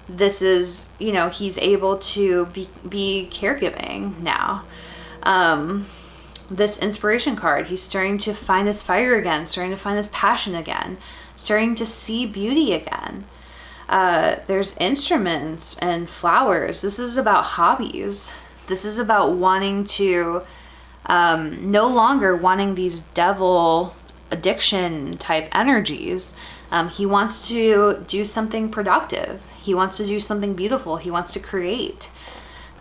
This is, he's able to be caregiving now. This inspiration card, he's starting to find his fire again, starting to find his passion again, starting to see beauty again. There's instruments and flowers. This is about hobbies. This is about wanting to, no longer wanting these devil addiction type energies. He wants to do something productive. He wants to do something beautiful. He wants to create.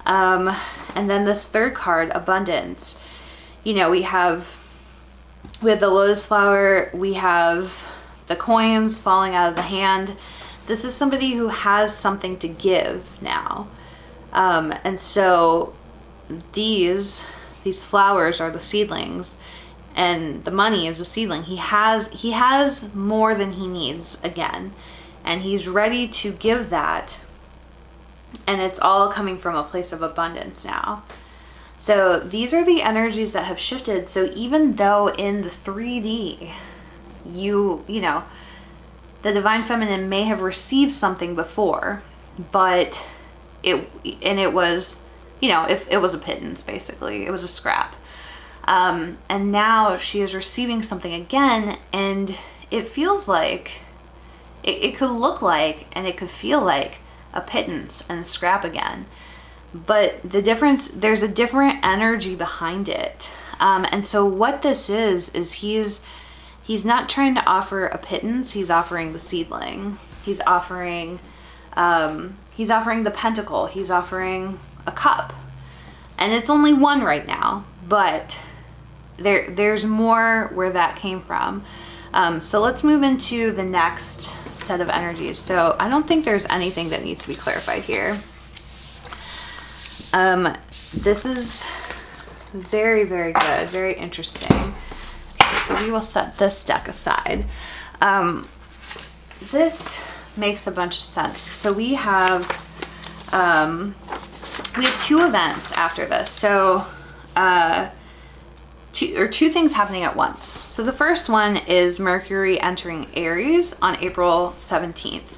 And then this third card, abundance. We have the lotus flower. We have the coins falling out of the hand. This is somebody who has something to give now. And so these flowers are the seedlings, and the money is a seedling. He has more than he needs again, and he's ready to give that, and it's all coming from a place of abundance now. So these are the energies that have shifted. So even though in the 3D the divine feminine may have received something before, but it was, if it was a pittance, basically it was a scrap. And now she is receiving something again, and it feels like, it could look like, and it could feel like a pittance and a scrap again. But the difference, there's a different energy behind it. And so what this is he's not trying to offer a pittance, he's offering the seedling. He's offering the pentacle, he's offering a cup. And it's only one right now, but there's more where that came from. So let's move into the next set of energies. So I don't think there's anything that needs to be clarified here. This is very, very good, very interesting. Okay, so we will set this deck aside. This makes a bunch of sense. So we have two events after this. So two things happening at once. So the first one is Mercury entering Aries on April 17th.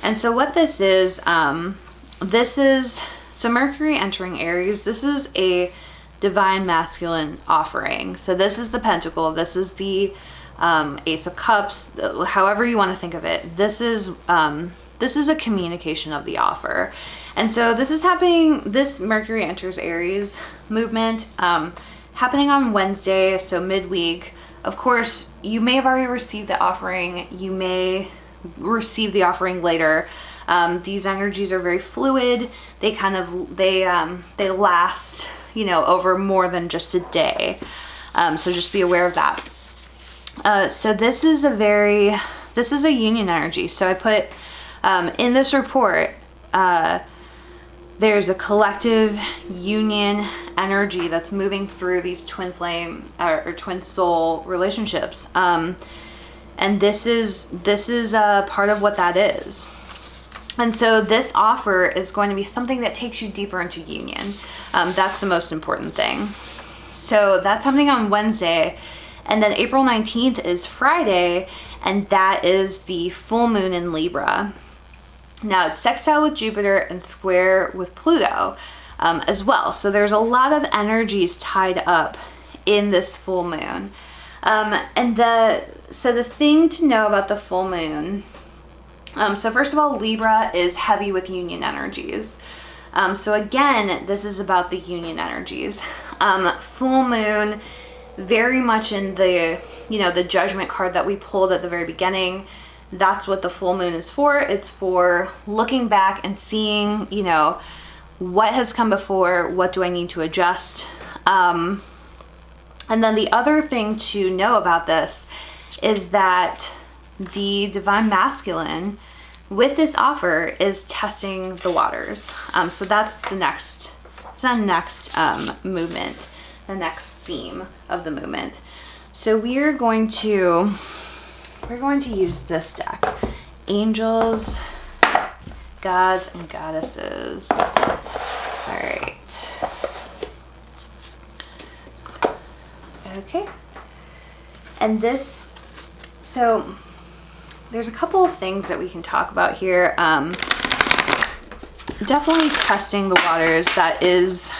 And so what this is, so Mercury entering Aries, this is a divine masculine offering. So this is the pentacle, this is the Ace of Cups, however you want to think of it. This is a communication of the offer. And so this is happening, this Mercury enters Aries movement, happening on Wednesday, so midweek. Of course, you may have already received the offering. You may receive the offering later. These energies are very fluid. They they last, over more than just a day. So just be aware of that. So this is a union energy. So I put, in this report, there's a collective union energy that's moving through these twin flame or twin soul relationships. And this is part of what that is. And so this offer is going to be something that takes you deeper into union. That's the most important thing. So that's happening on Wednesday. And then April 19th is Friday, and that is the full moon in Libra. Now it's sextile with Jupiter and square with Pluto as well. So there's a lot of energies tied up in this full moon. So the thing to know about the full moon, so first of all, Libra is heavy with union energies. So again, this is about the union energies. Full moon, very much in the, the judgment card that we pulled at the very beginning. That's what the full moon is for. It's for looking back and seeing, what has come before, what do I need to adjust. And then the other thing to know about this is that the divine masculine with this offer is testing the waters. So that's the next movement, the next theme of the movement. So we're going to use this deck, Angels, Gods, and Goddesses. All right. Okay. And so there's a couple of things that we can talk about here. Definitely testing the waters. That is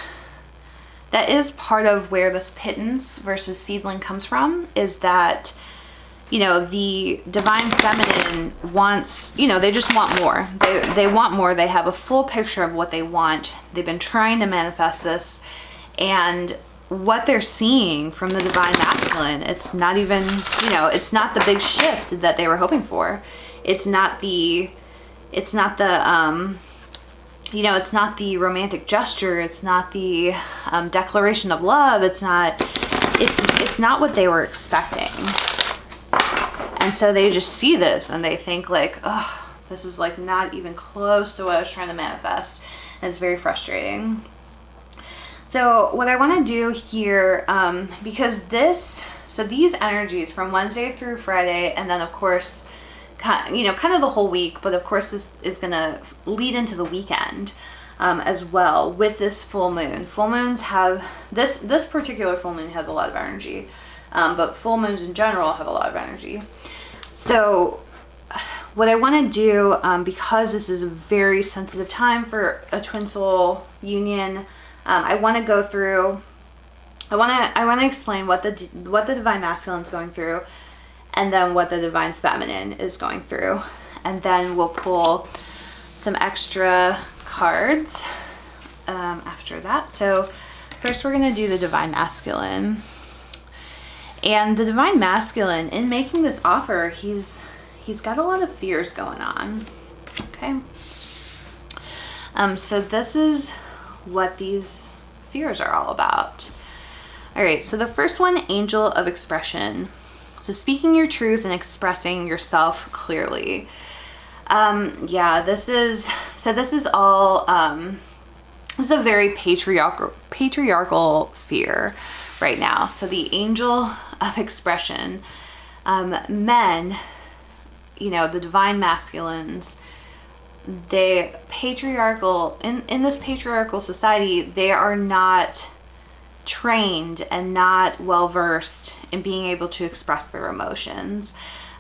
part of where this pittance versus seedling comes from, is that, the divine feminine wants, they just want more. They want more. They have a full picture of what they want. They've been trying to manifest this, and what they're seeing from the divine masculine, it's not even, it's not the big shift that they were hoping for. It's not the romantic gesture. It's not the declaration of love. It's not what they were expecting. And so they just see this and they think like, oh, this is like not even close to what I was trying to manifest. And it's very frustrating. So what I want to do here, because these energies from Wednesday through Friday, and then of course, kind of the whole week, but of course this is going to lead into the weekend as well with this full moon. Full moons have, this particular full moon has a lot of energy, but full moons in general have a lot of energy. So what I want to do, because this is a very sensitive time for a twin soul union, I want to go through, I want to explain what the divine masculine is going through, and then what the divine feminine is going through. And then we'll pull some extra cards after that. So first we're going to do the divine masculine. And the divine masculine, in making this offer, he's got a lot of fears going on. Okay. So this is what these fears are all about. All right, so the first one, angel of expression. So speaking your truth and expressing yourself clearly. This is all, this is a very patriarchal fear right now. So the angel of expression, men, the divine masculines, in this patriarchal society, they are not trained and not well versed in being able to express their emotions,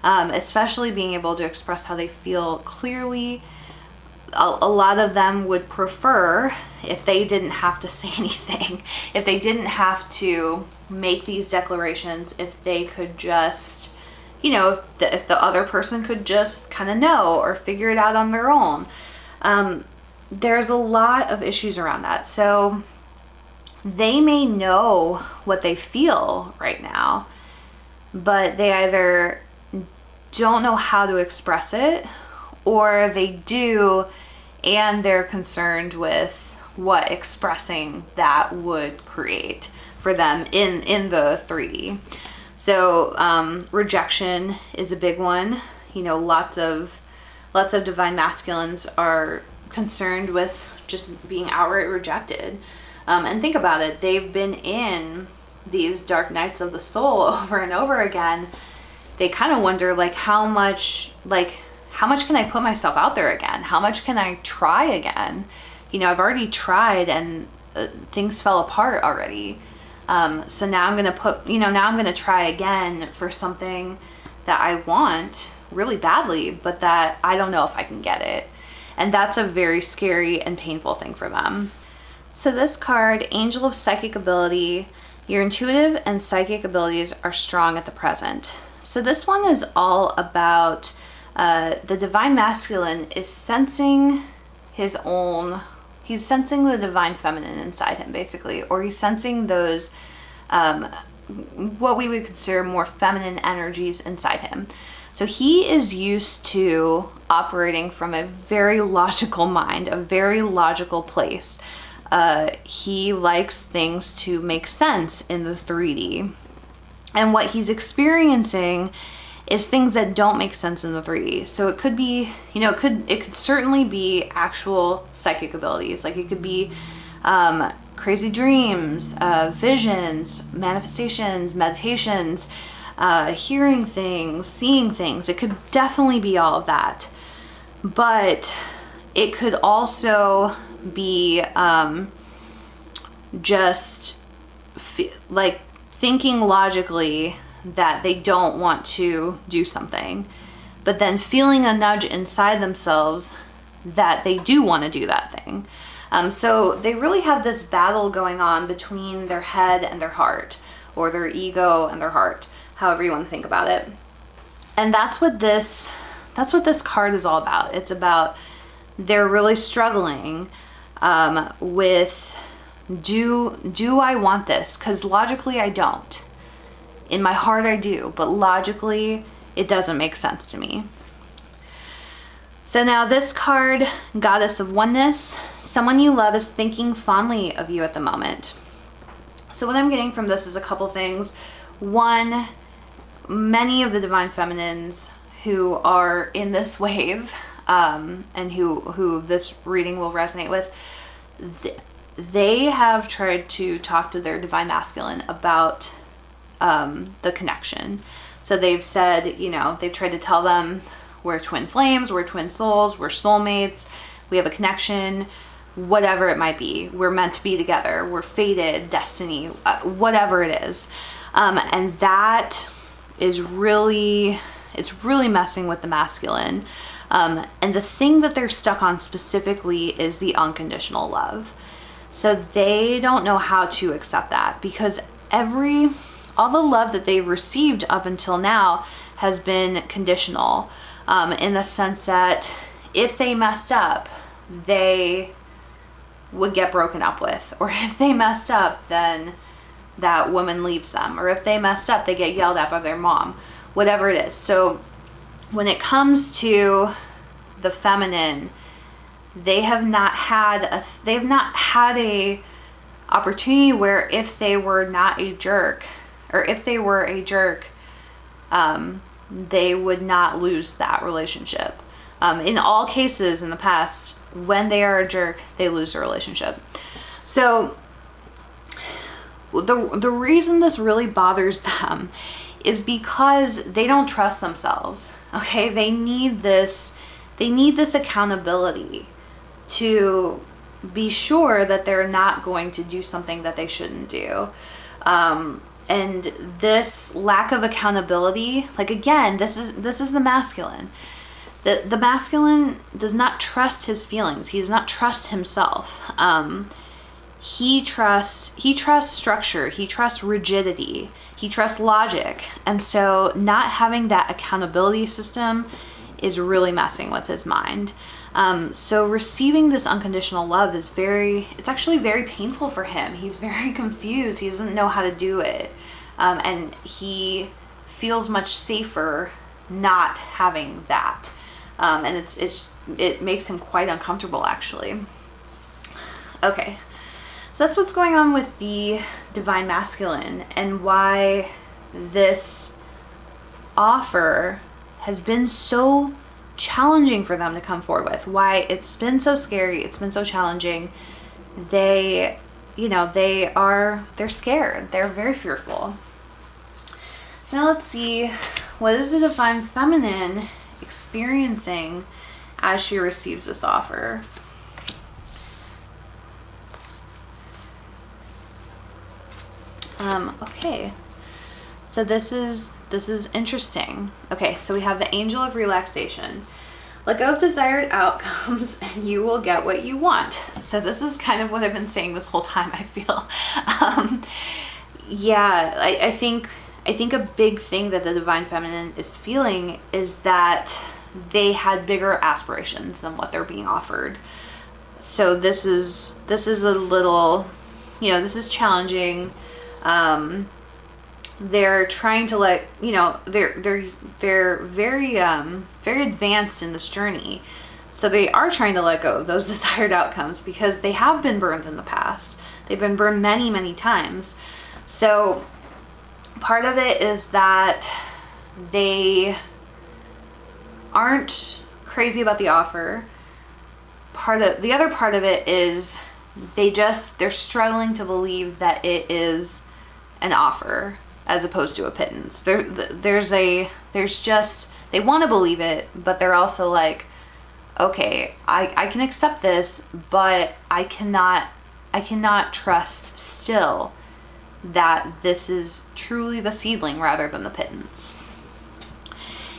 especially being able to express how they feel clearly. A lot of them would prefer if they didn't have to say anything, if they didn't have to make these declarations, if they could just, if the other person could just kind of know or figure it out on their own. There's a lot of issues around that. So they may know what they feel right now, but they either don't know how to express it, or they do and they're concerned with what expressing that would create for them in the 3D. So rejection is a big one. You know, lots of divine masculines are concerned with just being outright rejected. And think about it, they've been in these dark nights of the soul over and over again. They kind of wonder, like, how much can I put myself out there again? How much can I try again? You know, I've already tried and things fell apart already. So now I'm going to try again for something that I want really badly, but that I don't know if I can get it. And that's a very scary and painful thing for them. So this card, Angel of Psychic Ability, your intuitive and psychic abilities are strong at the present. So this one is all about the divine masculine is sensing he's sensing the divine feminine inside him, basically, or he's sensing those what we would consider more feminine energies inside him. So he is used to operating from a very logical mind, a very logical place. He likes things to make sense in the 3D. And what he's experiencing is things that don't make sense in the 3D. So it could be, you know, it could certainly be actual psychic abilities. Like it could be crazy dreams, visions, manifestations, meditations, hearing things, seeing things. It could definitely be all of that. But it could also be just like thinking logically that they don't want to do something, but then feeling a nudge inside themselves that they do want to do that thing. So they really have this battle going on between their head and their heart, or their ego and their heart, however you want to think about it. And that's what this card is all about. It's about they're really struggling with do I want this? Because logically I don't. In my heart I do, but logically it doesn't make sense to me. So now this card, Goddess of Oneness, someone you love is thinking fondly of you at the moment. So what I'm getting from this is a couple things. One, many of the divine feminines who are in this wave and who this reading will resonate with, they have tried to talk to their divine masculine about the connection. So they've said, you know, they've tried to tell them we're twin flames, we're twin souls, we're soulmates, we have a connection, whatever it might be. We're meant to be together, we're fated, destiny, whatever it is. And that is really, it's really messing with the masculine. And the thing that they're stuck on specifically is the unconditional love. So they don't know how to accept that, because all the love that they've received up until now has been conditional, in the sense that if they messed up, they would get broken up with, or if they messed up, then that woman leaves them, or if they messed up, they get yelled at by their mom, whatever it is. So when it comes to the feminine, they have not had a opportunity where if they were not a jerk, or if they were a jerk, they would not lose that relationship. In all cases in the past, when they are a jerk, they lose the relationship. So the reason this really bothers them is because they don't trust themselves. Okay, they need this accountability to be sure that they're not going to do something that they shouldn't do. And this lack of accountability, like, again, this is the masculine. The masculine does not trust his feelings. He does not trust himself. He trusts structure. He trusts rigidity. He trusts logic. And so not having that accountability system is really messing with his mind. So receiving this unconditional love is it's actually very painful for him. He's very confused. He doesn't know how to do it. And he feels much safer not having that. And it makes him quite uncomfortable, actually. Okay, so that's what's going on with the divine masculine, and why this offer has been so challenging for them to come forward with, why it's been so scary, it's been so challenging. They're scared, they're very fearful. So now let's see, what is the divine feminine experiencing as she receives this offer? Okay, so this is interesting. Okay, so we have the angel of relaxation. Let go of desired outcomes and you will get what you want. So this is kind of what I've been saying this whole time, I feel. I think a big thing that the divine feminine is feeling is that they had bigger aspirations than what they're being offered. So this is a little, this is challenging. They're trying to they're very advanced in this journey. So they are trying to let go of those desired outcomes because they have been burned in the past. They've been burned many, many times. So part of it is that they aren't crazy about the offer. The other part of it is they're struggling to believe that it is an offer as opposed to a pittance. They want to believe it, but they're also like, okay, I can accept this, but I cannot trust still that this is truly the seedling rather than the pittance.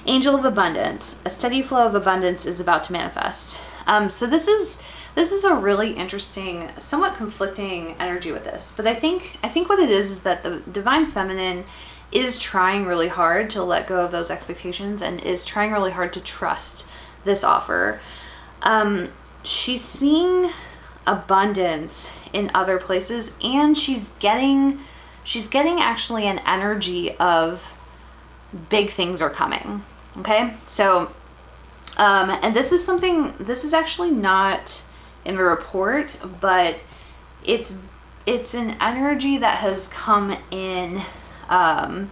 Angel of abundance. A steady flow of abundance is about to manifest. So this is a really interesting, somewhat conflicting energy with this. But I think what it is that the divine feminine is trying really hard to let go of those expectations and is trying really hard to trust this offer. She's seeing abundance in other places, and she's getting actually an energy of big things are coming. Okay, so and this is actually not in the report, but it's an energy that has come in kind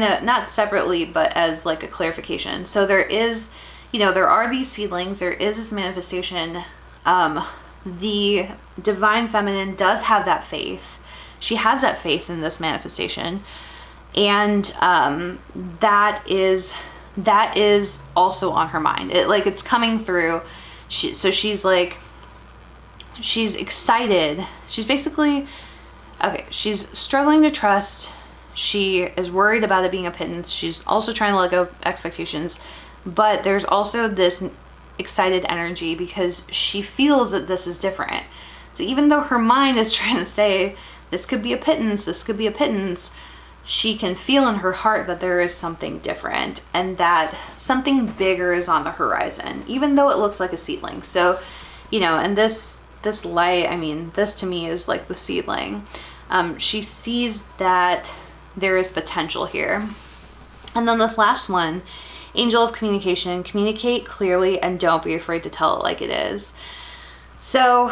of not separately, but as like a clarification. So there is, there are these seedlings, there is this manifestation. The divine feminine does have that faith. She has that faith in this manifestation, and that is also on her mind. It's coming through. She's excited. She's basically, okay, she's struggling to trust. She is worried about it being a pittance. She's also trying to let go of expectations, but there's also this excited energy because she feels that this is different. So even though her mind is trying to say, this could be a pittance, she can feel in her heart that there is something different and that something bigger is on the horizon, even though it looks like a seedling. So, and this light, this to me is like the seedling. She sees that there is potential here. And then this last one, angel of communication, communicate clearly and don't be afraid to tell it like it is. So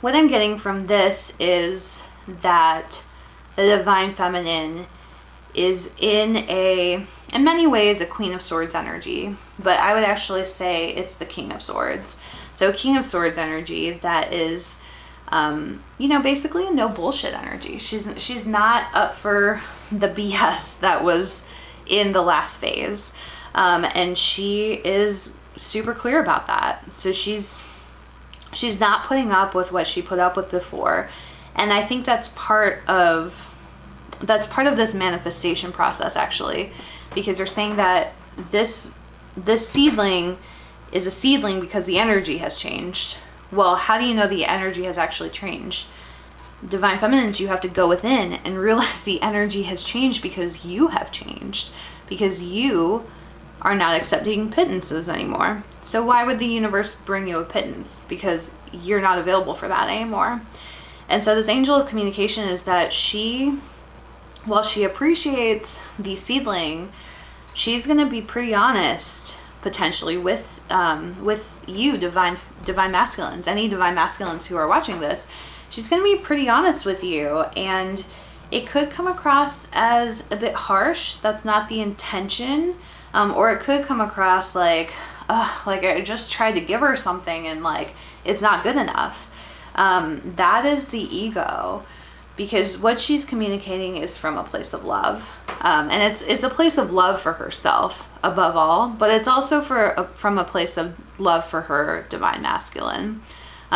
what I'm getting from this is that the divine feminine is in many ways a Queen of Swords energy, but I would actually say it's the King of Swords. So King of Swords energy that is, basically a no bullshit energy. She's not up for the BS that was in the last phase. And she is super clear about that. So she's not putting up with what she put up with before. And I think that's part of this manifestation process, actually, because they're saying that this seedling is a seedling because the energy has changed. Well, how do you know the energy has actually changed? Divine feminines, you have to go within and realize the energy has changed because you have changed, because you are not accepting pittances anymore. So why would the universe bring you a pittance? Because you're not available for that anymore. And so this angel of communication is that while she appreciates the seedling, she's going to be pretty honest potentially with you, divine masculines, any divine masculines who are watching this. She's going to be pretty honest with you, and it could come across as a bit harsh. That's not the intention. Or it could come across like I just tried to give her something and like it's not good enough. That is the ego, because what she's communicating is from a place of love. And it's a place of love for herself above all, but it's also from a place of love for her divine masculine,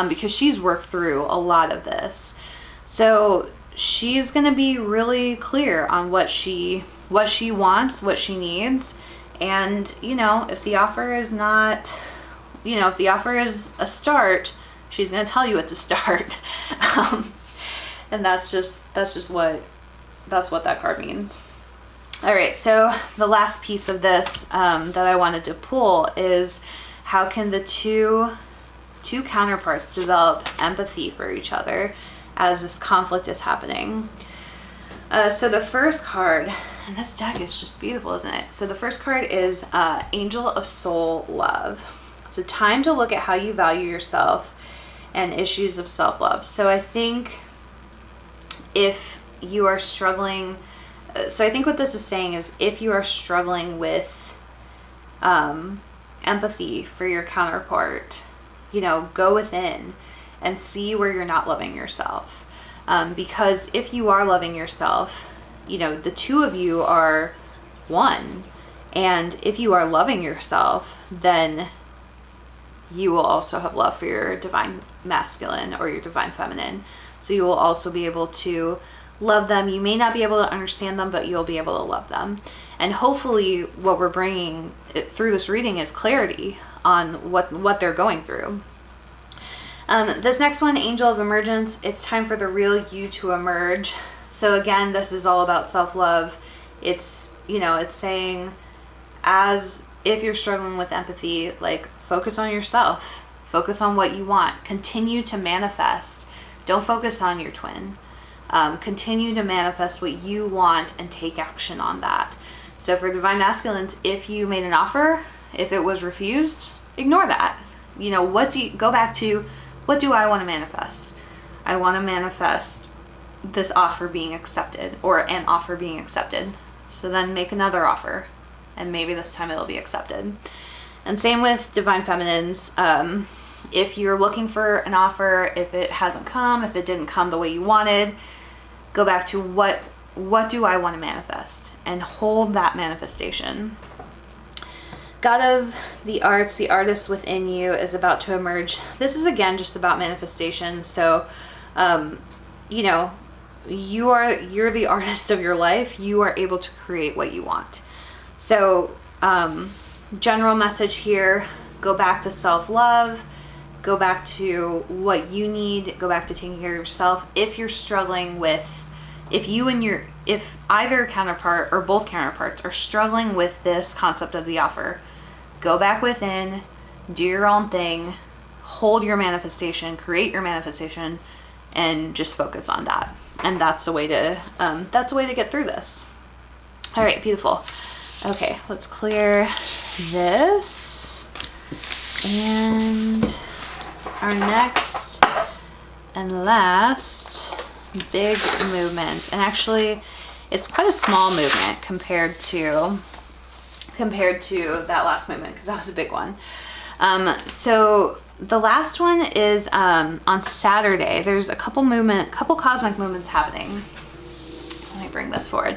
because she's worked through a lot of this. So she's going to be really clear on what she wants, what she needs. And, if the offer is not, if the offer is a start, she's going to tell you it's a start. And that's what that card means. All right. So the last piece of this, that I wanted to pull is, how can the two counterparts develop empathy for each other as this conflict is happening? So the first card, and this deck is just beautiful, isn't it? So the first card is Angel of Soul Love. It's a time to look at how you value yourself and issues of self-love. So I think if you are struggling, so I think what this is saying is, if you are struggling with empathy for your counterpart, go within and see where you're not loving yourself. Because if you are loving yourself, the two of you are one. And if you are loving yourself, then you will also have love for your divine masculine or your divine feminine. So you will also be able to love them. You may not be able to understand them, but you'll be able to love them. And hopefully what we're bringing through this reading is clarity on what they're going through. This next one, Angel of Emergence, it's time for the real you to emerge. So again, this is all about self-love. It's, it's saying, as if you're struggling with empathy, like, focus on yourself, focus on what you want, continue to manifest. Don't focus on your twin. Continue to manifest what you want and take action on that. So for divine masculines, if you made an offer, if it was refused, ignore that. Go back to, what do I want to manifest? I want to manifest this offer being accepted, or an offer being accepted. So then make another offer, and maybe this time it'll be accepted. And same with divine feminines. If you're looking for an offer, if it hasn't come, if it didn't come the way you wanted, go back to what do I want to manifest, and hold that manifestation. God of the arts, the artist within you is about to emerge. This is again just about manifestation. So, you're the artist of your life. You are able to create what you want. So, general message here: go back to self-love. Go back to what you need. Go back to taking care of yourself. If you're struggling with, if either counterpart or both counterparts are struggling with this concept of the offer, go back within, do your own thing, hold your manifestation, create your manifestation, and just focus on that. And that's the way to get through this. All right, beautiful. Okay, let's clear this. And our next and last big movement, and actually it's quite a small movement compared to that last movement, because that was a big one. So the last one is on Saturday. There's a couple cosmic movements happening. Let me bring this forward.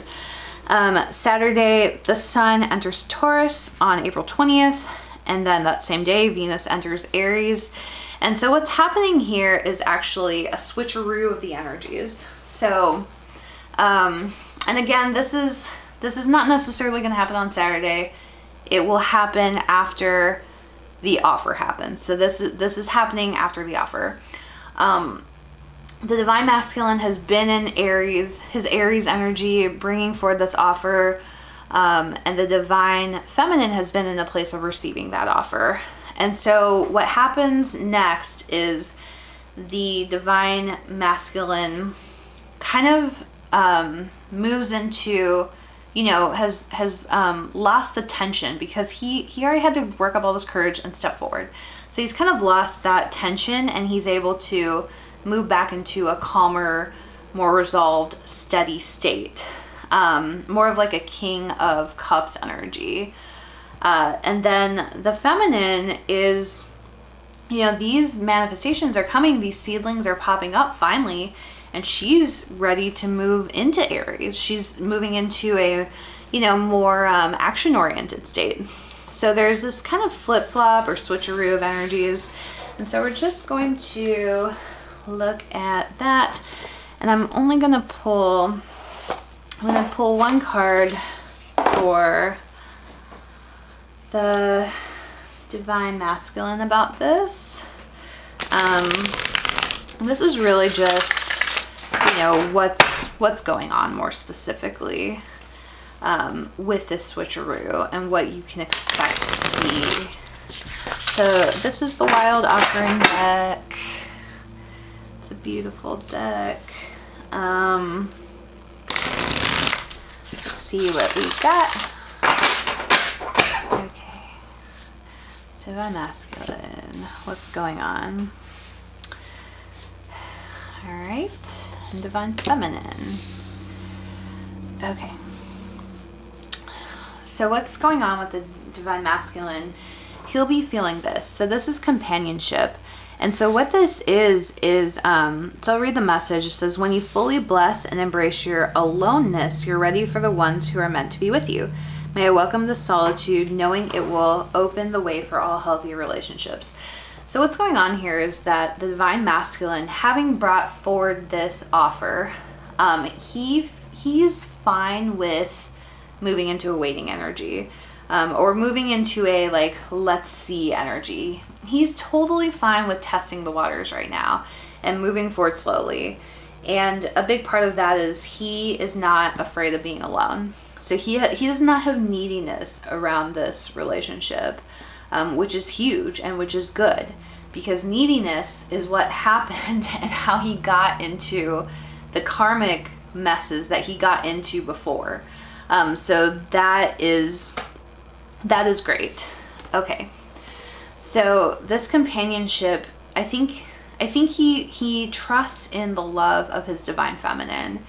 Saturday, the sun enters Taurus on April 20th, and then that same day, Venus enters Aries. And so what's happening here is actually a switcheroo of the energies. So, and again, this is not necessarily going to happen on Saturday. It will happen after the offer happens. So this is happening after the offer. The divine masculine has been in Aries, his Aries energy, bringing forth this offer. And the divine feminine has been in a place of receiving that offer. And so what happens next is the divine masculine kind of moves into, has lost the tension because he already had to work up all this courage and step forward. So he's kind of lost that tension, and he's able to move back into a calmer, more resolved, steady state. More of like a King of Cups energy. And then the feminine is, these manifestations are coming, these seedlings are popping up finally, and she's ready to move into Aries. She's moving into a, more action-oriented state. So there's this kind of flip-flop or switcheroo of energies. And so we're just going to look at that. And I'm only going to pull one card for the Divine Masculine about this. This is really just, what's going on more specifically with this switcheroo and what you can expect to see. So this is the Wild Offering deck. It's a beautiful deck. Let's see what we got. Okay. So Divine Masculine, what's going on? All right, and Divine Feminine. Okay. So what's going on with the Divine Masculine? He'll be feeling this. So this is companionship. And so what this is, so I'll read the message. It says, when you fully bless and embrace your aloneness, you're ready for the ones who are meant to be with you. May I welcome the solitude, knowing it will open the way for all healthy relationships. So what's going on here is that the Divine Masculine, having brought forward this offer, he's fine with moving into a waiting energy, or moving into a let's see energy. He's totally fine with testing the waters right now and moving forward slowly. And a big part of that is he is not afraid of being alone. So he does not have neediness around this relationship, which is huge and which is good, because neediness is what happened and how he got into the karmic messes that he got into before. So that is great. Okay. So this companionship, I think he trusts in the love of his Divine Feminine,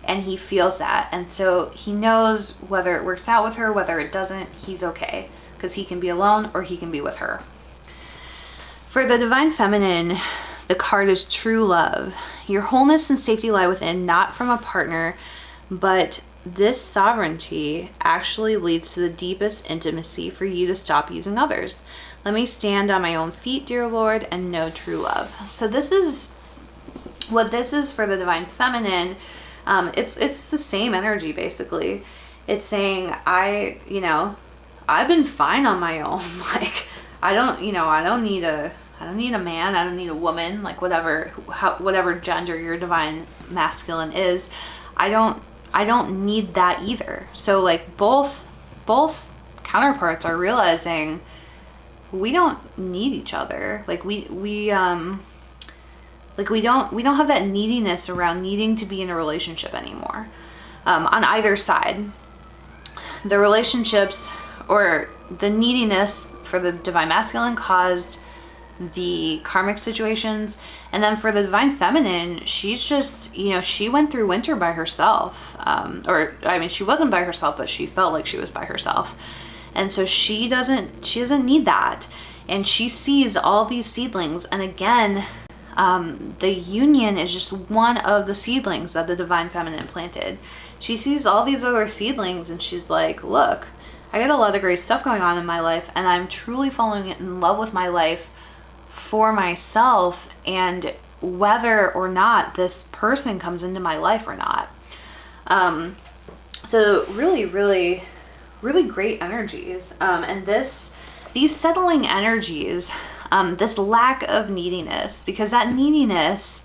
and he feels that. And so he knows whether it works out with her, whether it doesn't, he's okay, because he can be alone or he can be with her. For the Divine Feminine, the card is true love. Your wholeness and safety lie within, not from a partner, but this sovereignty actually leads to the deepest intimacy for you to stop using others. Let me stand on my own feet, dear Lord, and know true love. So this is what this is for the Divine Feminine. It's the same energy, basically. It's saying, I've been fine on my own. I don't need a man. I don't need a woman, whatever gender your Divine Masculine is. I don't need that either. So both counterparts are realizing we don't need each other. We don't have that neediness around needing to be in a relationship anymore. On either side, the relationships or the neediness for the Divine Masculine caused the karmic situations, and then for the Divine Feminine, she's just, she went through winter by herself, she wasn't by herself, but she felt like she was by herself, and so she doesn't need that, and she sees all these seedlings. And again, the union is just one of the seedlings that the Divine Feminine planted. She sees all these other seedlings and she's like, look, I got a lot of great stuff going on in my life, and I'm truly falling in love with my life for myself, and whether or not this person comes into my life or not. So really, really, really great energies. And these settling energies, this lack of neediness, because that neediness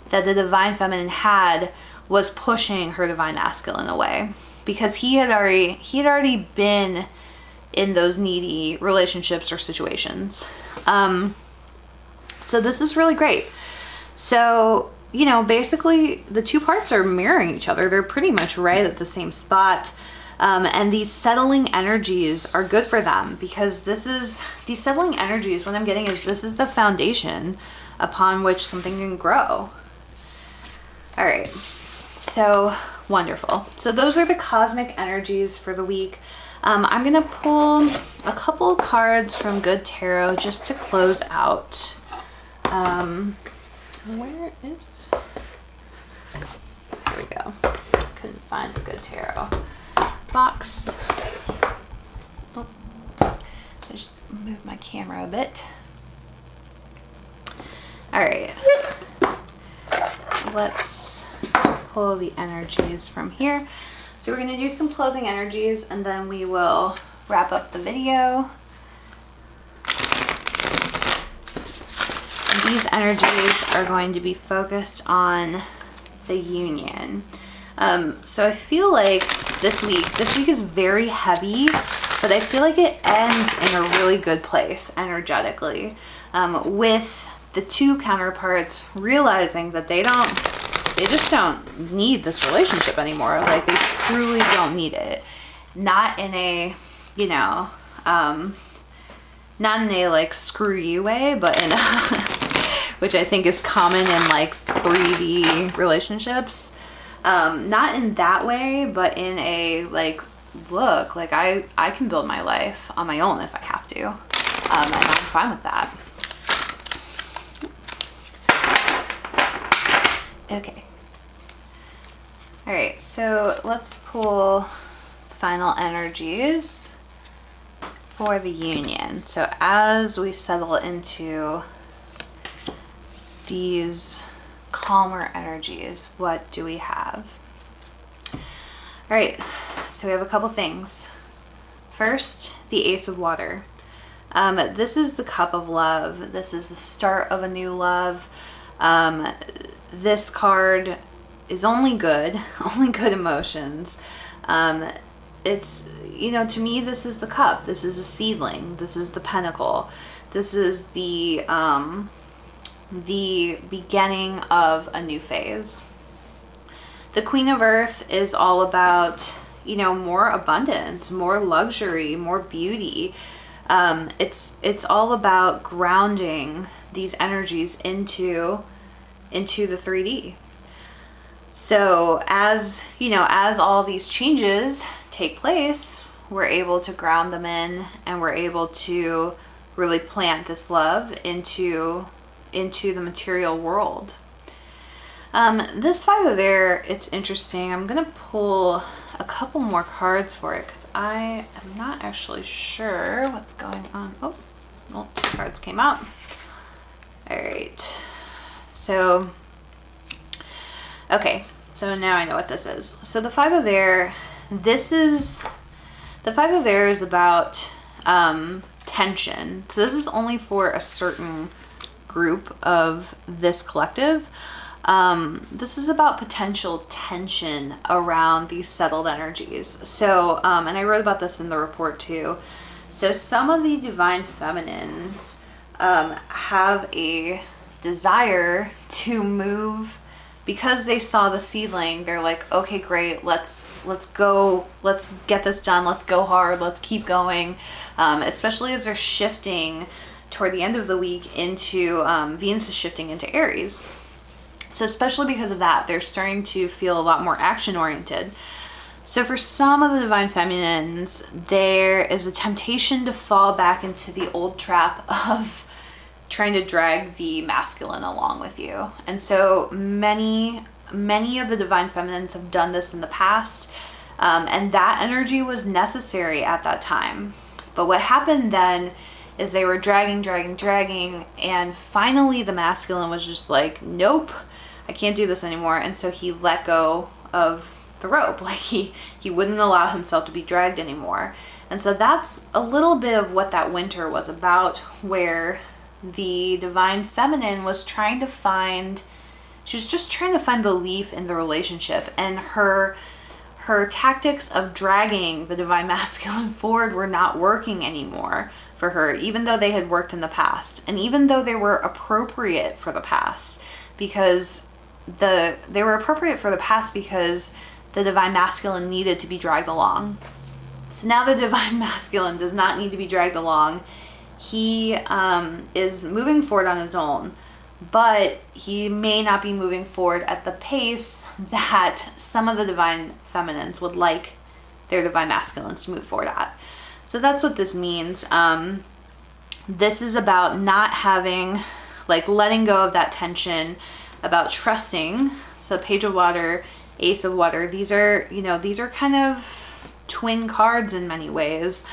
that the Divine Feminine had was pushing her Divine Masculine away, because he had already been in those needy relationships or situations. So this is really great. So, basically the two parts are mirroring each other. They're pretty much right at the same spot. And these settling energies are good for them, because these settling energies, what I'm getting is this is the foundation upon which something can grow. All right, so wonderful. So those are the cosmic energies for the week. I'm gonna pull a couple of cards from Good Tarot just to close out. Where is, here we go. Couldn't find the Good Tarot box. Oh, just move my camera a bit. All right, let's pull the energies from here. So we're going to do some closing energies, and then we will wrap up the video. And these energies are going to be focused on the union. So I feel like this week is very heavy, but I feel like it ends in a really good place energetically, with the two counterparts realizing that they just don't need this relationship anymore. Like, they truly don't need it. Not in a, you know, not in a like screw you way, but in a, which I think is common in like 3D relationships. Not in that way, but in a like, look, like I can build my life on my own if I have to. And I'm fine with that. Okay. All right, so let's pull final energies for the union. So as we settle into these calmer energies, what do we have? All right, so we have a couple things. First, the Ace of Water. This is the cup of love. This is the start of a new love. This card is only good emotions. It's, you know, to me, this is the cup. This is a seedling. This is the pentacle. This is the beginning of a new phase. The Queen of Earth is all about, you know, more abundance, more luxury, more beauty. It's all about grounding these energies into the 3D. So as, you know, as all these changes take place, we're able to ground them in, and we're able to really plant this love into the material world. This Five of Air, it's interesting. I'm gonna pull a couple more cards for it because I am not actually sure what's going on. Oh, well, cards came out. All right. So, okay, so now I know what this is. So the Five of Air, the Five of Air is about tension. So this is only for a certain group of this collective. This is about potential tension around these settled energies. So, and I wrote about this in the report too. So some of the divine feminines have a desire to move because they saw the seedling. They're like, okay, great, let's go, let's get this done, let's go hard, let's keep going. Especially as they're shifting toward the end of the week into Venus is shifting into Aries. So especially because of that, they're starting to feel a lot more action oriented. So for some of the divine feminines, there is a temptation to fall back into the old trap of trying to drag the masculine along with you. And so many of the divine feminines have done this in the past, and that energy was necessary at that time. But what happened then is they were dragging, and finally the masculine was just like, nope, I can't do this anymore. And so he let go of the rope. Like he wouldn't allow himself to be dragged anymore. And so that's a little bit of what that winter was about, where the divine feminine was trying to find, she was just trying to find belief in the relationship, and her tactics of dragging the divine masculine forward were not working anymore for her, even though they had worked in the past, and even though they were appropriate for the past, because they were appropriate for the past because the divine masculine needed to be dragged along. So now the divine masculine does not need to be dragged along. He is moving forward on his own, but he may not be moving forward at the pace that some of the divine feminines would like their divine masculines to move forward at. So that's what this means. This is about not having, like, letting go of that tension, about trusting. So Page of Water, Ace of Water, these are, you know, these are kind of twin cards in many ways.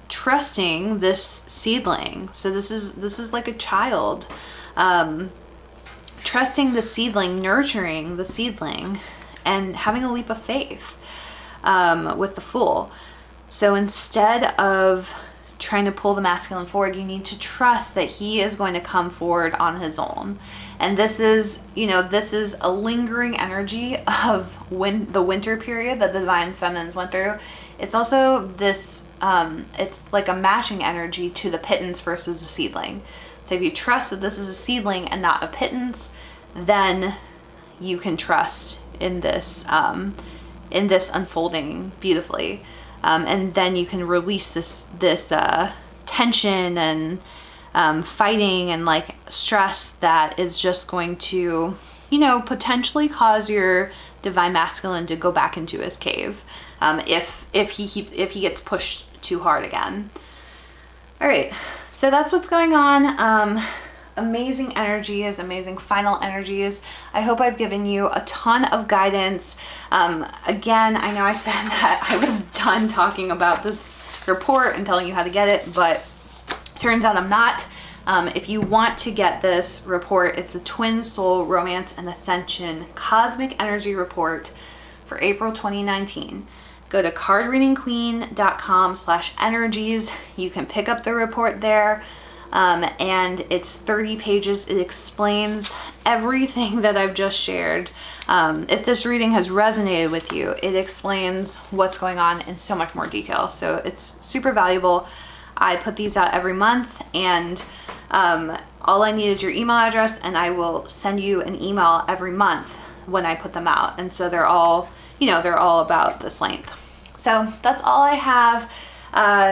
Trusting this seedling. So this is like a child. Trusting the seedling, nurturing the seedling, and having a leap of faith with the Fool. So instead of trying to pull the masculine forward, you need to trust that he is going to come forward on his own. And this is, you know, this is a lingering energy of the winter period that the divine feminines went through. It's also this, it's like a matching energy to the pittance versus the seedling. So if you trust that this is a seedling and not a pittance, then you can trust in this unfolding beautifully. And then you can release this tension and fighting and like stress that is just going to, you know, potentially cause your divine masculine to go back into his cave if he gets pushed too hard again. All right, so that's what's going on. Amazing energies, amazing final energies. I hope I've given you a ton of guidance. Again, I know I said that I was done talking about this report and telling you how to get it, but turns out I'm not. If you want to get this report, it's a Twin Soul Romance and Ascension Cosmic Energy Report for April 2019. Go to cardreadingqueen.com/energies. You can pick up the report there. And it's 30 pages. It explains everything that I've just shared. If this reading has resonated with you, it explains what's going on in so much more detail. So it's super valuable. I put these out every month, and all I need is your email address, and I will send you an email every month when I put them out. And so they're all, you know, they're all about this length. So that's all I have.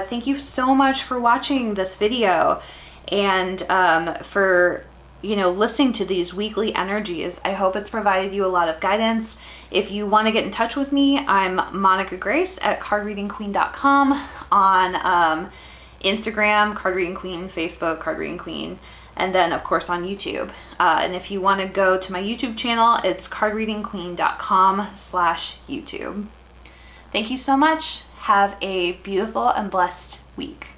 Thank you so much for watching this video and for, you know, listening to these weekly energies. I hope it's provided you a lot of guidance. If you want to get in touch with me, I'm Monica Grace at cardreadingqueen.com, on Instagram, Card Reading Queen, Facebook, Card Reading Queen, and then of course on YouTube. And if you want to go to my YouTube channel, it's cardreadingqueen.com/YouTube. Thank you so much. Have a beautiful and blessed week.